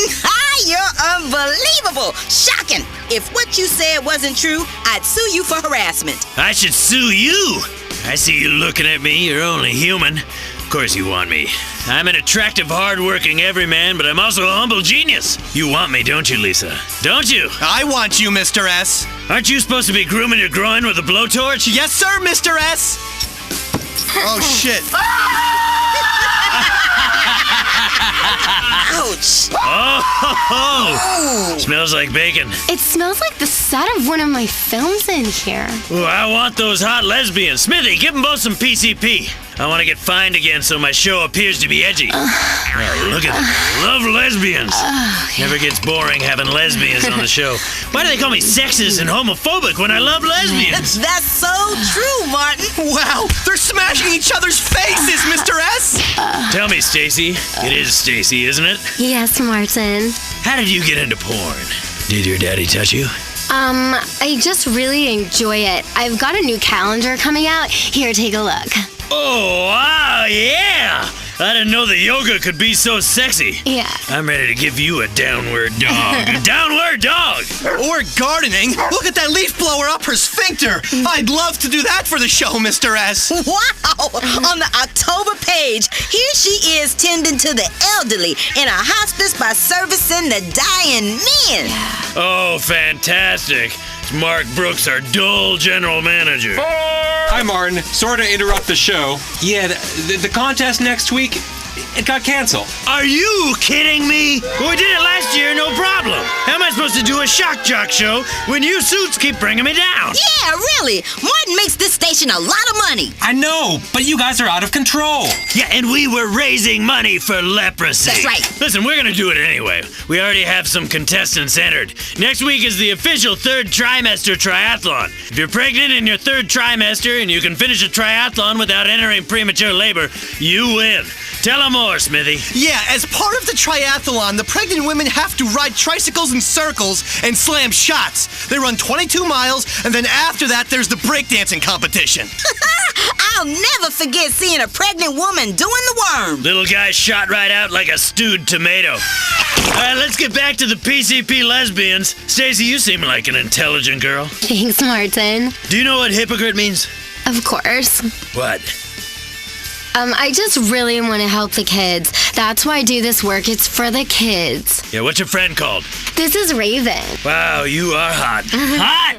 you're unbelievable. Shocking. If what you said wasn't true, I'd sue you for harassment. I should sue you. I see you looking at me. You're only human. Of course you want me. I'm an attractive, hard-working everyman, but I'm also a humble genius. You want me, don't you, Lisa? Don't you? I want you, Mr. S. Aren't you supposed to be grooming your groin with a blowtorch? Yes, sir, Mr. S. Oh, shit. Ouch. Oh. Smells like bacon. It smells like the set of one of my films in here. Ooh, I want those hot lesbians. Smithy, give them both some PCP. I want to get fined again so my show appears to be edgy. Oh, look at them. Love lesbians. Never gets boring having lesbians on the show. Why do they call me sexist and homophobic when I love lesbians? That's so true, Martin. Wow, they're smashing each other's faces, Mr. S. Tell me, Stacy. It is Stacy, isn't it? Yes, Martin. How did you get into porn? Did your daddy touch you? I just really enjoy it. I've got a new calendar coming out. Here, take a look. Oh, wow, yeah! I didn't know that yoga could be so sexy. Yeah. I'm ready to give you a downward dog. A downward dog! Or gardening. Look at that leaf blower up her sphincter. I'd love to do that for the show, Mr. S. Wow! On the October page, here she is tending to the elderly in a hospice by servicing the dying men. Oh, fantastic. It's Mark Brooks, our dull general manager. Hi, Martin. Sorry to interrupt the show. Yeah, the contest next week, it got canceled. Are you kidding me? Well, we did it last year, no problem. How am I supposed to do a shock jock show when you suits keep bringing me down? Yeah, really. Martin makes this station a lot of money. I know, but you guys are out of control. Yeah, and we were raising money for leprosy. That's right. Listen, we're gonna do it anyway. We already have some contestants entered. Next week is the official third trimester triathlon. If you're pregnant in your third trimester and you can finish a triathlon without entering premature labor, you win. Tell them more, Smithy. Yeah, as part of the triathlon, the pregnant women have to ride tricycles in circles and slam shots. They run 22 miles, and then after that, there's the breakdancing competition. I'll never forget seeing a pregnant woman doing the worm. Little guy shot right out like a stewed tomato. All right, let's get back to the PCP lesbians. Stacy, you seem like an intelligent girl. Thanks, Martin. Do you know what hypocrite means? Of course. What? I just really want to help the kids. That's why I do this work. It's for the kids. Yeah, what's your friend called? This is Raven. Wow, you are hot. Hot!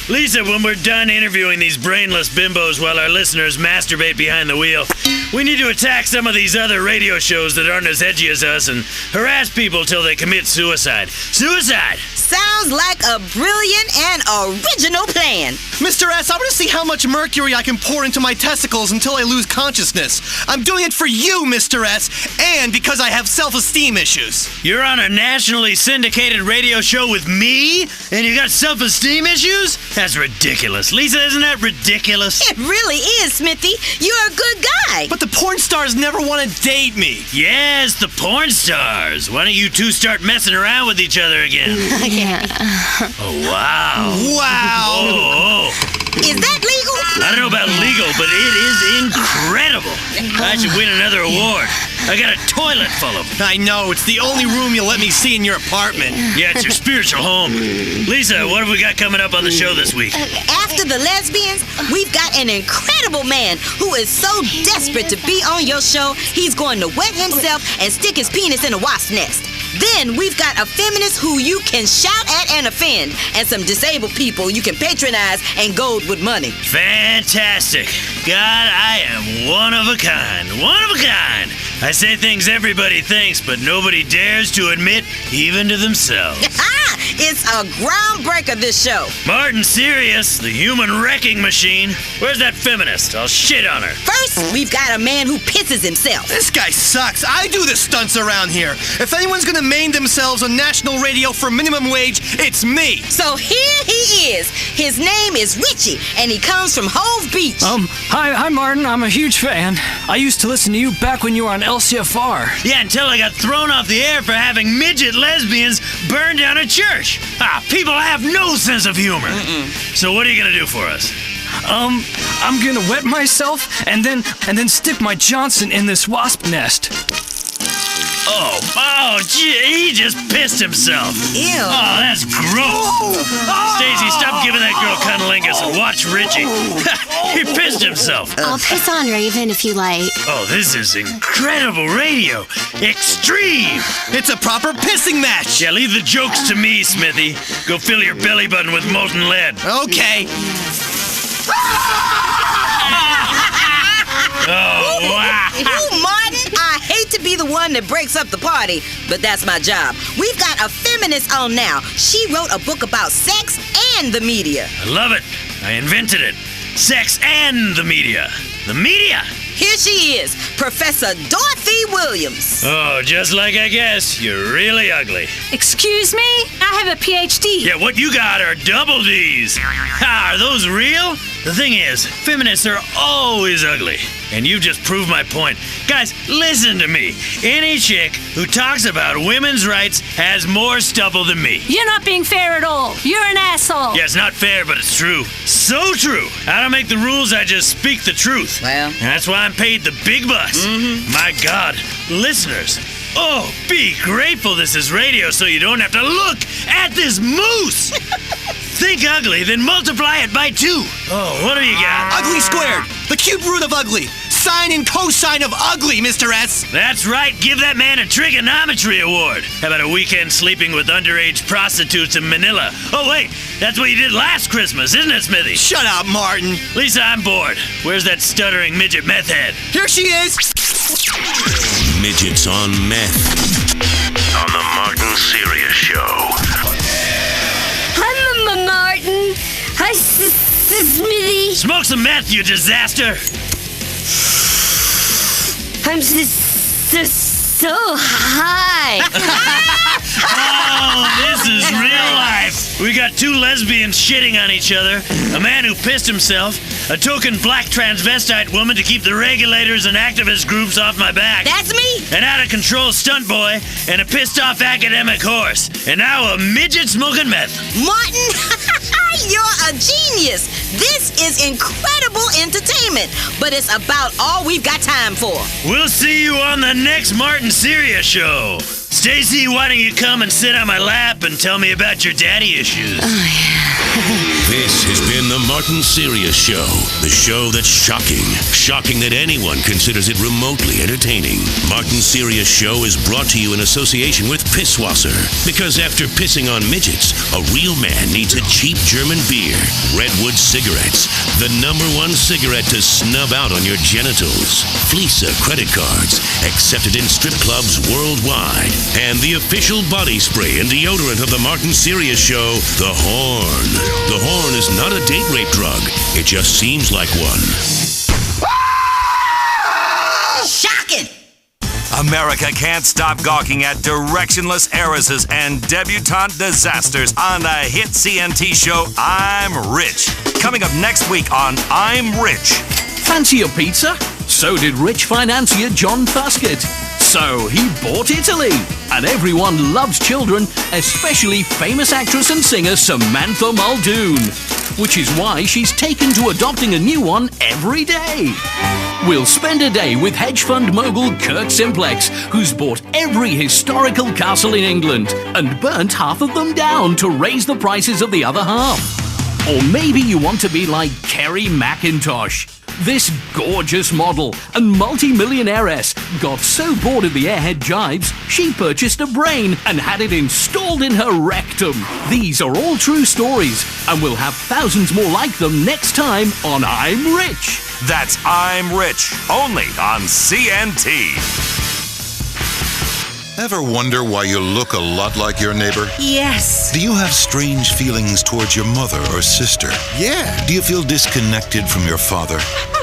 Lisa, when we're done interviewing these brainless bimbos while our listeners masturbate behind the wheel, we need to attack some of these other radio shows that aren't as edgy as us and harass people till they commit suicide. Suicide! Sounds like a brilliant and original plan. Mr. S, I want to see how much mercury I can pour into my testicles until I lose consciousness. I'm doing it for you, Mr. S, and because I have self-esteem issues. You're on a nationally syndicated radio show with me, and you got self-esteem issues? That's ridiculous. Lisa, isn't that ridiculous? It really is, Smithy. You're a good guy. But the porn stars never want to date me. Yes, the porn stars. Why don't you two start messing around with each other again? Yeah. Oh, wow. Wow. Oh. Is that legal? I don't know about legal, but it is incredible. I should win another award. I got a toilet full of them. I know, it's the only room you'll let me see in your apartment. Yeah, it's your spiritual home. Lisa, what have we got coming up on the show this week? After the lesbians, we've got an incredible man who is so desperate to be on your show, he's going to wet himself and stick his penis in a wasp nest. Then we've got a feminist who you can shout at and offend, and some disabled people you can patronize and goad with money. Fantastic. God, I am one of a kind. One of a kind. I say things everybody thinks, but nobody dares to admit, even to themselves. It's a groundbreaker, this show. Martin Sirius, the human wrecking machine. Where's that feminist? I'll shit on her. First, we've got a man who pisses himself. This guy sucks. I do the stunts around here. If anyone's gonna maim themselves on national radio for minimum wage, it's me. So here he is. His name is Richie, and he comes from Hove Beach. Hi, Martin. I'm a huge fan. I used to listen to you back when you were on LCFR. Yeah, until I got thrown off the air for having midget lesbians burn down a church. People have no sense of humor. So what are you gonna do for us? I'm gonna wet myself and then stick my Johnson in this wasp nest. Oh, gee, he just pissed himself. Ew. Oh, that's gross. Stacy, stop giving that girl cunnilingus and watch Richie. He pissed himself. I'll piss on Raven if you like. Oh, this is incredible radio. Extreme. It's a proper pissing match. Yeah, leave the jokes to me, Smithy. Go fill your belly button with molten lead. Okay. Oh, wow. Ooh, Martin, I hate to be the one that breaks up the party, but that's my job. We've got a feminist on now. She wrote a book about sex and the media. I love it. I invented it. Sex and the media. The media. Here she is, Professor Dorothy Williams. Oh, just like I guess, you're really ugly. Excuse me? I have a PhD. Yeah, what you got are double D's. Ha, are those real? The thing is, feminists are always ugly. And you just proved my point. Guys, listen to me. Any chick who talks about women's rights has more stubble than me. You're not being fair at all. You're an asshole. Yeah, it's not fair, but it's true. So true. I don't make the rules, I just speak the truth. Well, and that's why I'm paid the big bucks. My God, listeners, oh, be grateful this is radio so you don't have to look at this moose. Think ugly, then multiply it by 2. Oh, what do you got? Ugly squared. The cube root of ugly. Sine and cosine of ugly, Mr. S. That's right. Give that man a trigonometry award. How about a weekend sleeping with underage prostitutes in Manila? Oh, wait. That's what you did last Christmas, isn't it, Smithy? Shut up, Martin. Lisa, I'm bored. Where's that stuttering midget meth head? Here she is. Midgets on meth. On the Martin Sirius Show. Hi, Martin. Hi, Smithy. Smoke some meth, you disaster. I'm so high. Oh, this is real life. We got 2 lesbians shitting on each other, a man who pissed himself, a token black transvestite woman to keep the regulators and activist groups off my back. That's me. An out-of-control stunt boy and a pissed-off academic horse. And now a midget smoking meth. Martin, you're a genius. This is incredible entertainment, but it's about all we've got time for. We'll see you on the next Martin Sirius Show. Stacy, why don't you come and sit on my lap and tell me about your daddy issues? This has been the Martin Sirius Show. The show that's shocking. Shocking that anyone considers it remotely entertaining. Martin Sirius Show is brought to you in association with Pisswasser. Because after pissing on midgets, a real man needs a cheap German beer. Redwood cigarettes. The #1 cigarette to snub out on your genitals. Fleesa credit cards. Accepted in strip clubs worldwide. And the official body spray and deodorant of the Martin Sirius Show, the Horn. The Horn is not a date rape drug. It just seems like one. Shocking! America can't stop gawking at directionless heiresses and debutante disasters on the hit CNT show I'm Rich. Coming up next week on I'm Rich. Fancy a pizza? So did rich financier John Fuskett. So he bought Italy. And everyone loves children, especially famous actress and singer Samantha Muldoon. Which is why she's taken to adopting a new one every day. We'll spend a day with hedge fund mogul Kirk Simplex, who's bought every historical castle in England and burnt half of them down to raise the prices of the other half. Or maybe you want to be like Kerry McIntosh. This gorgeous model and multi-millionairess got so bored of the airhead jibes, she purchased a brain and had it installed in her rectum. These are all true stories, and we'll have thousands more like them next time on I'm Rich. That's I'm Rich, only on CNT. Ever wonder why you look a lot like your neighbor? Yes. Do you have strange feelings towards your mother or sister? Yeah. Do you feel disconnected from your father?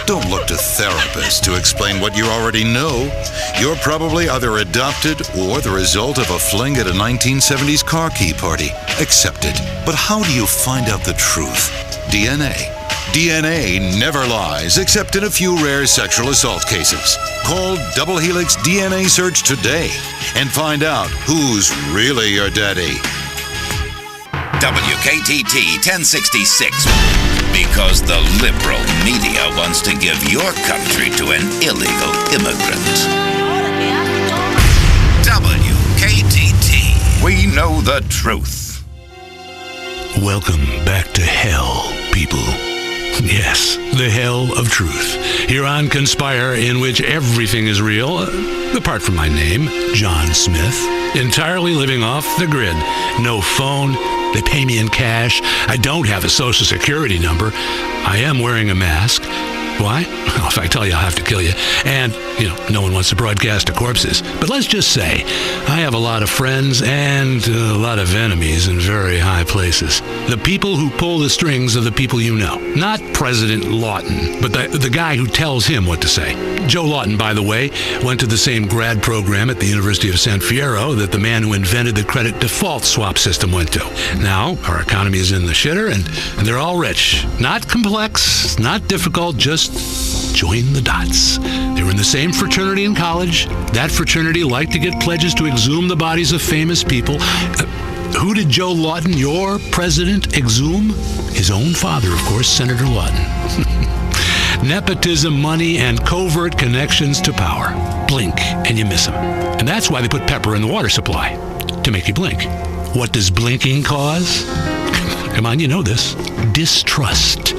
Don't look to therapists to explain what you already know. You're probably either adopted or the result of a fling at a 1970s car key party. Accept it. But how do you find out the truth? DNA. DNA never lies, except in a few rare sexual assault cases. Call Double Helix DNA Search today and find out who's really your daddy. WKTT 1066. Because the liberal media wants to give your country to an illegal immigrant. we know the truth. Welcome back to hell, people. Yes, the hell of truth. Here on Conspire, in which everything is real, apart from my name, John Smith. Entirely living off the grid. No phone. They pay me in cash. I don't have a social security number. I am wearing a mask. Why? Well, if I tell you, I'll have to kill you. And, no one wants to broadcast to corpses. But let's just say, I have a lot of friends and a lot of enemies in very high places. The people who pull the strings are the people you know. Not President Lawton, but the guy who tells him what to say. Joe Lawton, by the way, went to the same grad program at the University of San Fierro that the man who invented the credit default swap system went to. Now, our economy is in the shitter, and they're all rich. Not complex, not difficult, just join the dots. They were in the same fraternity in college. That fraternity liked to get pledges to exhume the bodies of famous people. Who did Joe Lawton, your president, exhume? His own father, of course, Senator Lawton. Nepotism, money, and covert connections to power. Blink, and you miss them. And that's why they put pepper in the water supply, to make you blink. What does blinking cause? Come on, you know this. Distrust.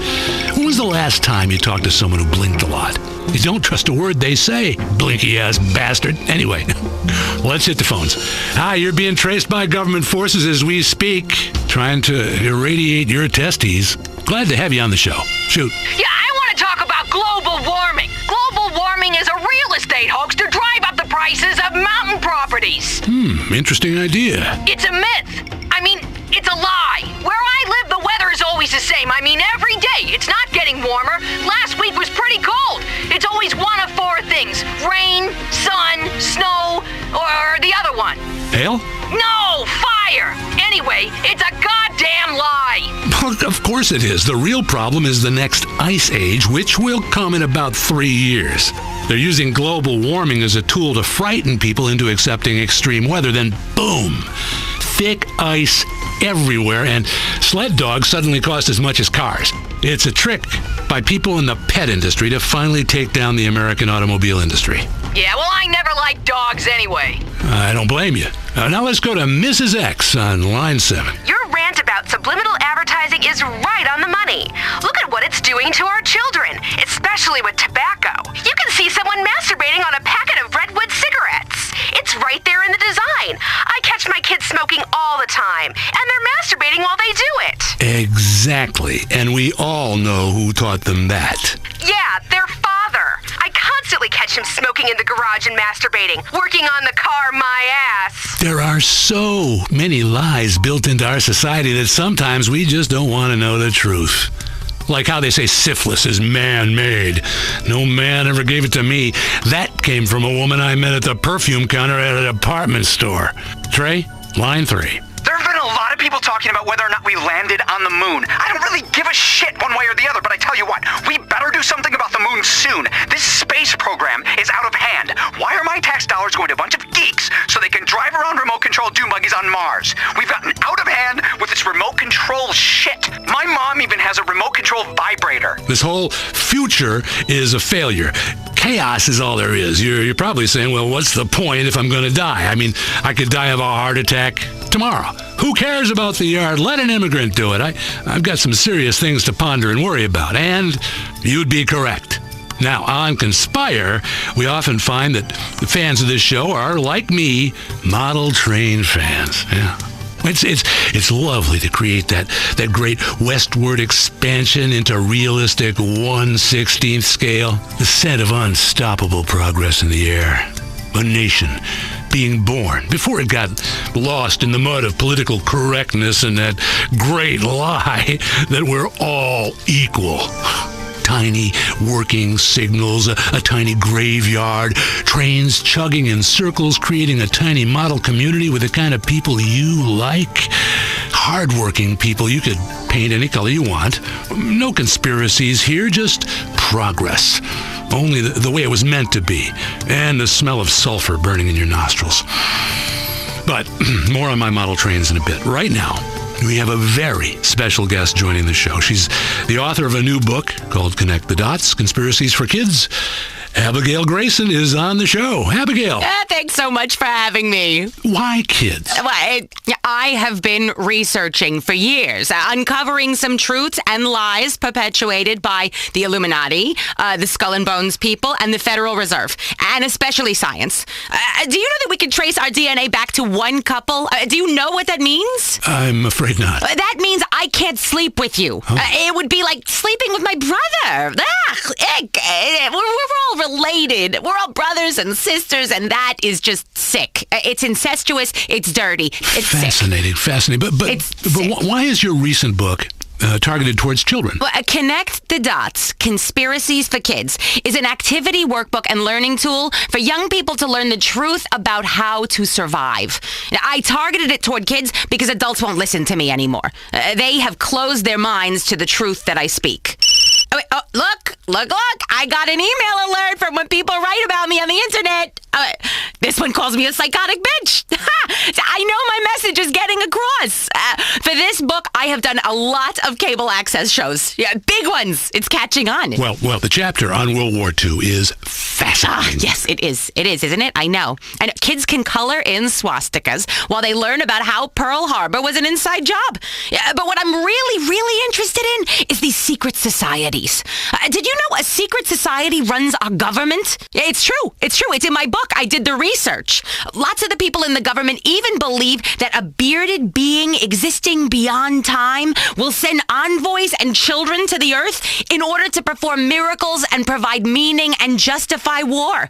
When was the last time you talked to someone who blinked a lot? You don't trust a word they say, blinky-ass bastard. Anyway, let's hit the phones. Hi, you're being traced by government forces as we speak, trying to irradiate your testes. Glad to have you on the show. Shoot. Yeah, I want to talk about global warming. Global warming is a real estate hoax to drive up the prices of mountain properties. Interesting idea. It's a myth. I mean, it's a lie. Where I live, the weather is always the same. I mean, every day. It's not getting warmer. Last week was pretty cold. It's always one of four things. Rain, sun, snow, or the other one. Hail? No, fire. Anyway, it's a goddamn lie. Of course it is. The real problem is the next ice age, which will come in about 3 years. They're using global warming as a tool to frighten people into accepting extreme weather. Then, boom, thick ice everywhere, and sled dogs suddenly cost as much as cars. It's a trick by people in the pet industry to finally take down the American automobile industry. Yeah, well, I never liked dogs anyway. I don't blame you. Now let's go to Mrs. X on line 7. Your rant about subliminal advertising is right on the money. Look at what it's doing to our children, especially with tobacco. You can see someone masturbating on a packet of Redwood cigarettes. It's right there in the design. I catch my kids smoking all the time, and they're masturbating while they do it. Exactly. And we all know who taught them that. Yeah, their father. I constantly catch him smoking in the garage and masturbating, working on the car my ass. There are so many lies built into our society that sometimes we just don't want to know the truth. Like how they say syphilis is man-made. No man ever gave it to me. That came from a woman I met at the perfume counter at a department store. Trey, line 3. There have been a lot of people talking about whether or not we landed on the moon. I don't really give a shit one way or the other, but I tell you what, we better do something about the moon soon. This space program is out of hand. Why are my tax dollars going to a bunch of geeks so they can drive around remote control dune buggies on Mars? We've gotten out of hand with this remote control shit. My mom even has a remote control vibrator. This whole future is a failure. Chaos is all there is. You're probably saying, well, what's the point if I'm going to die? I mean, I could die of a heart attack tomorrow. Who cares about the yard? Let an immigrant do it. I've got some serious things to ponder and worry about. And you'd be correct. Now, on Conspire, we often find that the fans of this show are, like me, model train fans. Yeah. It's lovely to create that great westward expansion into realistic 1/16th scale. The scent of unstoppable progress in the air. A nation being born before it got lost in the mud of political correctness and that great lie that we're all equal. Tiny working signals, a tiny graveyard, trains chugging in circles, creating a tiny model community with the kind of people you like. Hardworking people, you could paint any color you want. No conspiracies here, just progress. Only the way it was meant to be. And the smell of sulfur burning in your nostrils. But more on my model trains in a bit. Right now, we have a very special guest joining the show. She's the author of a new book called Connect the Dots, Conspiracies for Kids. Abigail Grayson is on the show. Abigail. Thanks so much for having me. Why kids? Well, I have been researching for years, uncovering some truths and lies perpetuated by the Illuminati, the Skull and Bones people, and the Federal Reserve, and especially science. Do you know that we can trace our DNA back to one couple? Do you know what that means? I'm afraid not. That means I can't sleep with you. It would be like sleeping with my brother. We're all related. We're all brothers and sisters, and that is just sick. It's incestuous. It's dirty. It's fascinating. But why is your recent book targeted towards children? Well, Connect the Dots, Conspiracies for Kids, is an activity workbook and learning tool for young people to learn the truth about how to survive. Now, I targeted it toward kids because adults won't listen to me anymore. They have closed their minds to the truth that I speak. Look! I got an email alert from when people write about me on the internet. This one calls me a psychotic bitch. I know my message is getting across. For this book, I have done a lot of cable access shows. Yeah, big ones. It's catching on. Well, the chapter on World War II is fascinating. Yes, it is. It is, isn't it? I know. And kids can color in swastikas while they learn about how Pearl Harbor was an inside job. Yeah, but what I'm really, really interested in is these secret societies. Did you know a secret society runs our government? It's true. It's in my book. I did the research. Lots of the people in the government even believe that a bearded being existing beyond time will send envoys and children to the earth in order to perform miracles and provide meaning and justify war.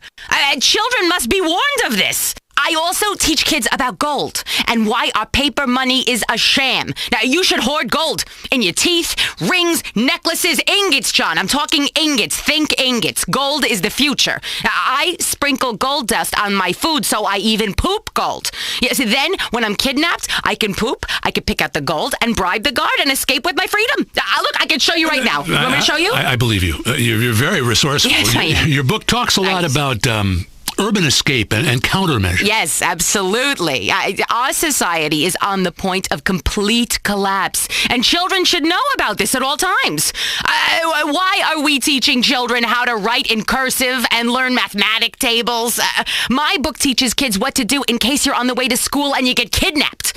Children must be warned of this. I also teach kids about gold and why our paper money is a sham. Now, you should hoard gold in your teeth, rings, necklaces, ingots, John. I'm talking ingots. Think ingots. Gold is the future. Now, I sprinkle gold dust on my food, so I even poop gold. Yeah, so then, when I'm kidnapped, I can poop, I can pick out the gold and bribe the guard and escape with my freedom. Look, I can show you right now. You want me to show you? I believe you. You're very resourceful. Yes, I am. Your book talks a lot about urban escape and countermeasures. Yes, absolutely. Our society is on the point of complete collapse, and children should know about this at all times. Why are we teaching children how to write in cursive and learn mathematic tables? My book teaches kids what to do in case you're on the way to school and you get kidnapped.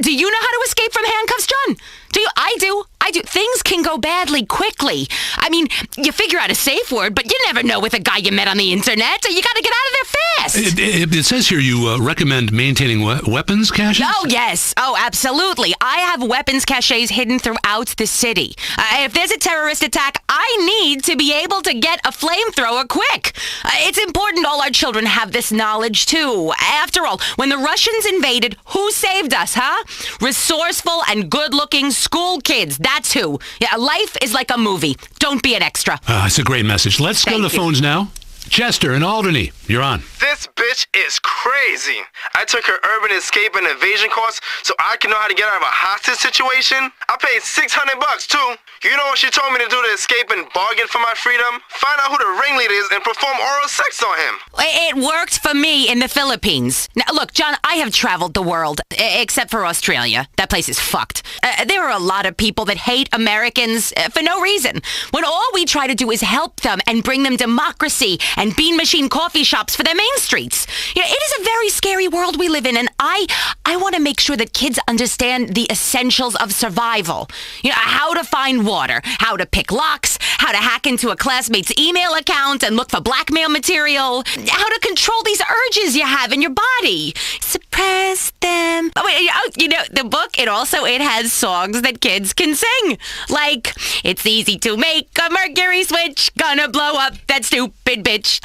Do you know how to escape from handcuffs, John? Do you? I do. Things can go badly quickly. I mean, you figure out a safe word, but you never know with a guy you met on the internet. You got to get out of there fast. It says here you recommend maintaining weapons caches? Oh, yes. Oh, absolutely. I have weapons caches hidden throughout the city. If there's a terrorist attack, I need to be able to get a flamethrower quick. It's important all our children have this knowledge, too. After all, when the Russians invaded, who saved us, huh? Resourceful and good-looking school kids. That's who. Yeah, life is like a movie. Don't be an extra. It's a great message. Let's go to the phones now. Chester in Albany, you're on. This bitch is crazy. I took her urban escape and evasion course so I can know how to get out of a hostage situation. I paid $600 too. You know what she told me to do to escape and bargain for my freedom? Find out who the ringleader is and perform oral sex on him. It worked for me in the Philippines. Now, look, John, I have traveled the world, except for Australia. That place is fucked. There are a lot of people that hate Americans for no reason, when all we try to do is help them and bring them democracy and bean machine coffee shops for their main streets. You know, it is a very scary world we live in, and I want to make sure that kids understand the essentials of survival. You know, how to find water, how to pick locks, how to hack into a classmate's email account and look for blackmail material, how to control these urges you have in your body. Suppress them. You know, the book, it has songs that kids can sing. Like, it's easy to make a Mercury switch, gonna blow up that stupid bitch.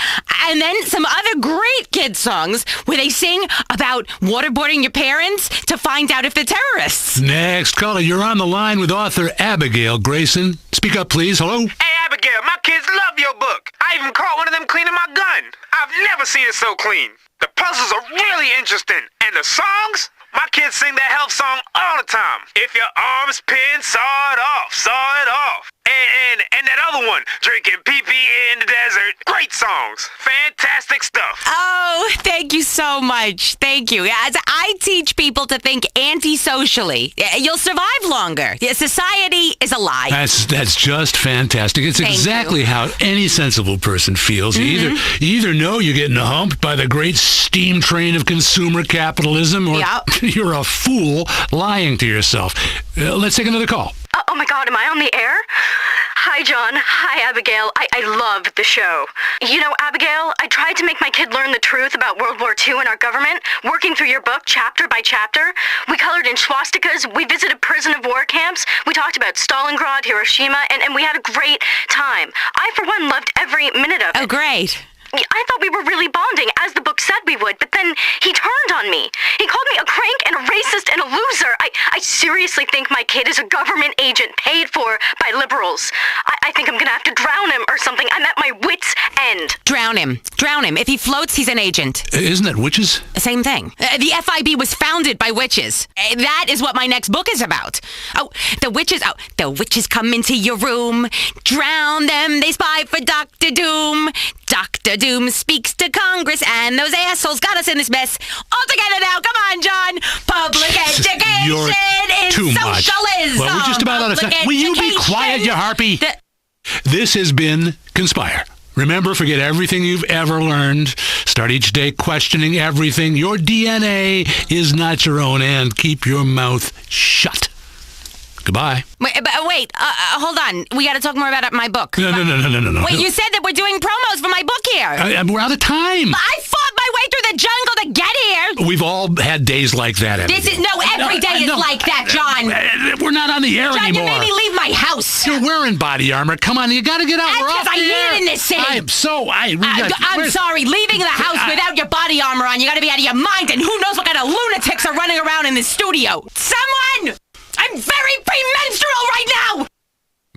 And then some other great kid songs where they sing about waterboarding your parents to find out if they're terrorists. Next caller, you're on the line with author Abigail Grayson. Speak up, please. Hello? Hey, Abigail, my kids love your book. I even caught one of them cleaning my gun. I've never seen it so clean. The puzzles are really interesting. And the songs? My kids sing that health song all the time. If your arm's pinned, saw it off, saw it off. And that other one, drinking pee-pee in the desert. Great songs. Fantastic stuff. Oh, thank you so much. Thank you. As I teach people to think anti-socially, you'll survive longer. Society is a lie. That's just fantastic. It's exactly how any sensible person feels. You either know you're getting humped by the great steam train of consumer capitalism, or you're a fool lying to yourself. Let's take another call. Oh my God, am I on the air? Hi, John. Hi, Abigail. I love the show. You know, Abigail, I tried to make my kid learn the truth about World War II and our government, working through your book chapter by chapter. We colored in swastikas, we visited prison of war camps, we talked about Stalingrad, Hiroshima, and we had a great time. I, for one, loved every minute of it. Oh, great. I thought we were really bonding, as the book said we would, but then he turned on me. He called me a crank and a racist and a loser. I seriously think my kid is a government agent paid for by liberals. I think I'm gonna have to drown him or something. I'm at my wit's end. Drown him. Drown him. If he floats, he's an agent. Isn't that witches? Same thing. The FIB was founded by witches. That is what my next book is about. Oh, the witches come into your room. Drown them. They spy for Dr. Doom. Dr. Doom speaks to Congress, and those assholes got us in this mess. All together now. Come on, John. Public education is too much. socialism. Well, we're just about out of time. Will you be quiet, you harpy? This has been Conspire. Remember, forget everything you've ever learned. Start each day questioning everything. Your DNA is not your own, and keep your mouth shut. Goodbye. Wait, hold on. We got to talk more about my book. No. Wait, you said that we're doing promos for my book here. We're out of time. I fought my way through the jungle to get here. We've all had days like that. Every day is like that, John. We're not on the air John, anymore. you made me leave my house. You're wearing body armor. Come on, you got to get out. We're off I the need air. it in this city. I'm sorry. Leaving the house without your body armor on, you got to be out of your mind. And who knows what kind of lunatics are running around in this studio? Someone! I'm very premenstrual right now!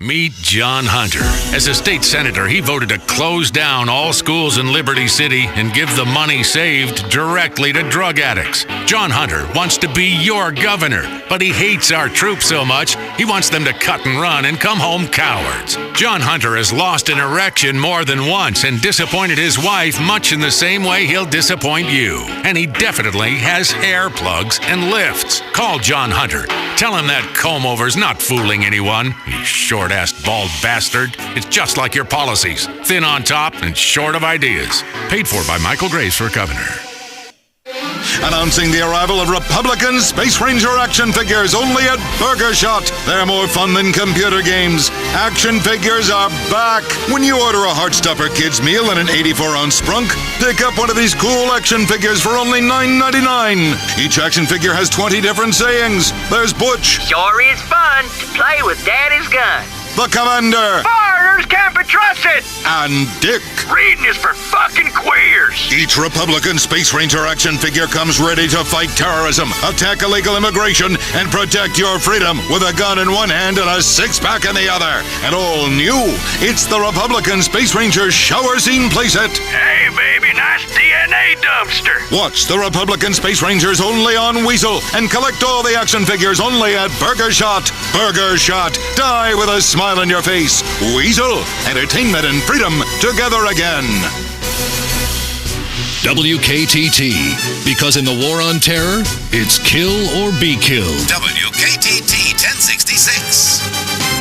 Meet John Hunter. As a state senator, he voted to close down all schools in Liberty City and give the money saved directly to drug addicts. John Hunter wants to be your governor, but he hates our troops so much, he wants them to cut and run and come home cowards. John Hunter has lost an erection more than once and disappointed his wife much in the same way he'll disappoint you. And he definitely has hair plugs and lifts. Call John Hunter. Tell him that comb-over's not fooling anyone, you short-assed bald bastard. It's just like your policies. Thin on top and short of ideas. Paid for by Michael Graves for governor. Announcing the arrival of Republican Space Ranger action figures only at Burger Shot. They're more fun than computer games. Action figures are back. When you order a Heartstopper kids meal and an 84-ounce Sprunk, pick up one of these cool action figures for only $9.99. Each action figure has 20 different sayings. There's Butch. Sure is fun to play with Daddy's gun. The Commander. Foreigners can't be trusted. And Dick. Reading is for fucking queers. Each Republican Space Ranger action figure comes ready to fight terrorism, attack illegal immigration, and protect your freedom with a gun in one hand and a six-pack in the other. And all new, it's the Republican Space Ranger shower scene playset. Hey, baby, nice DNA dumpster. Watch the Republican Space Rangers only on Weasel and collect all the action figures only at Burger Shot. Burger Shot. Die with a smile on your face. Weasel. Entertainment and freedom together again. WKTT. Because in the war on terror, it's kill or be killed. WKTT 1066.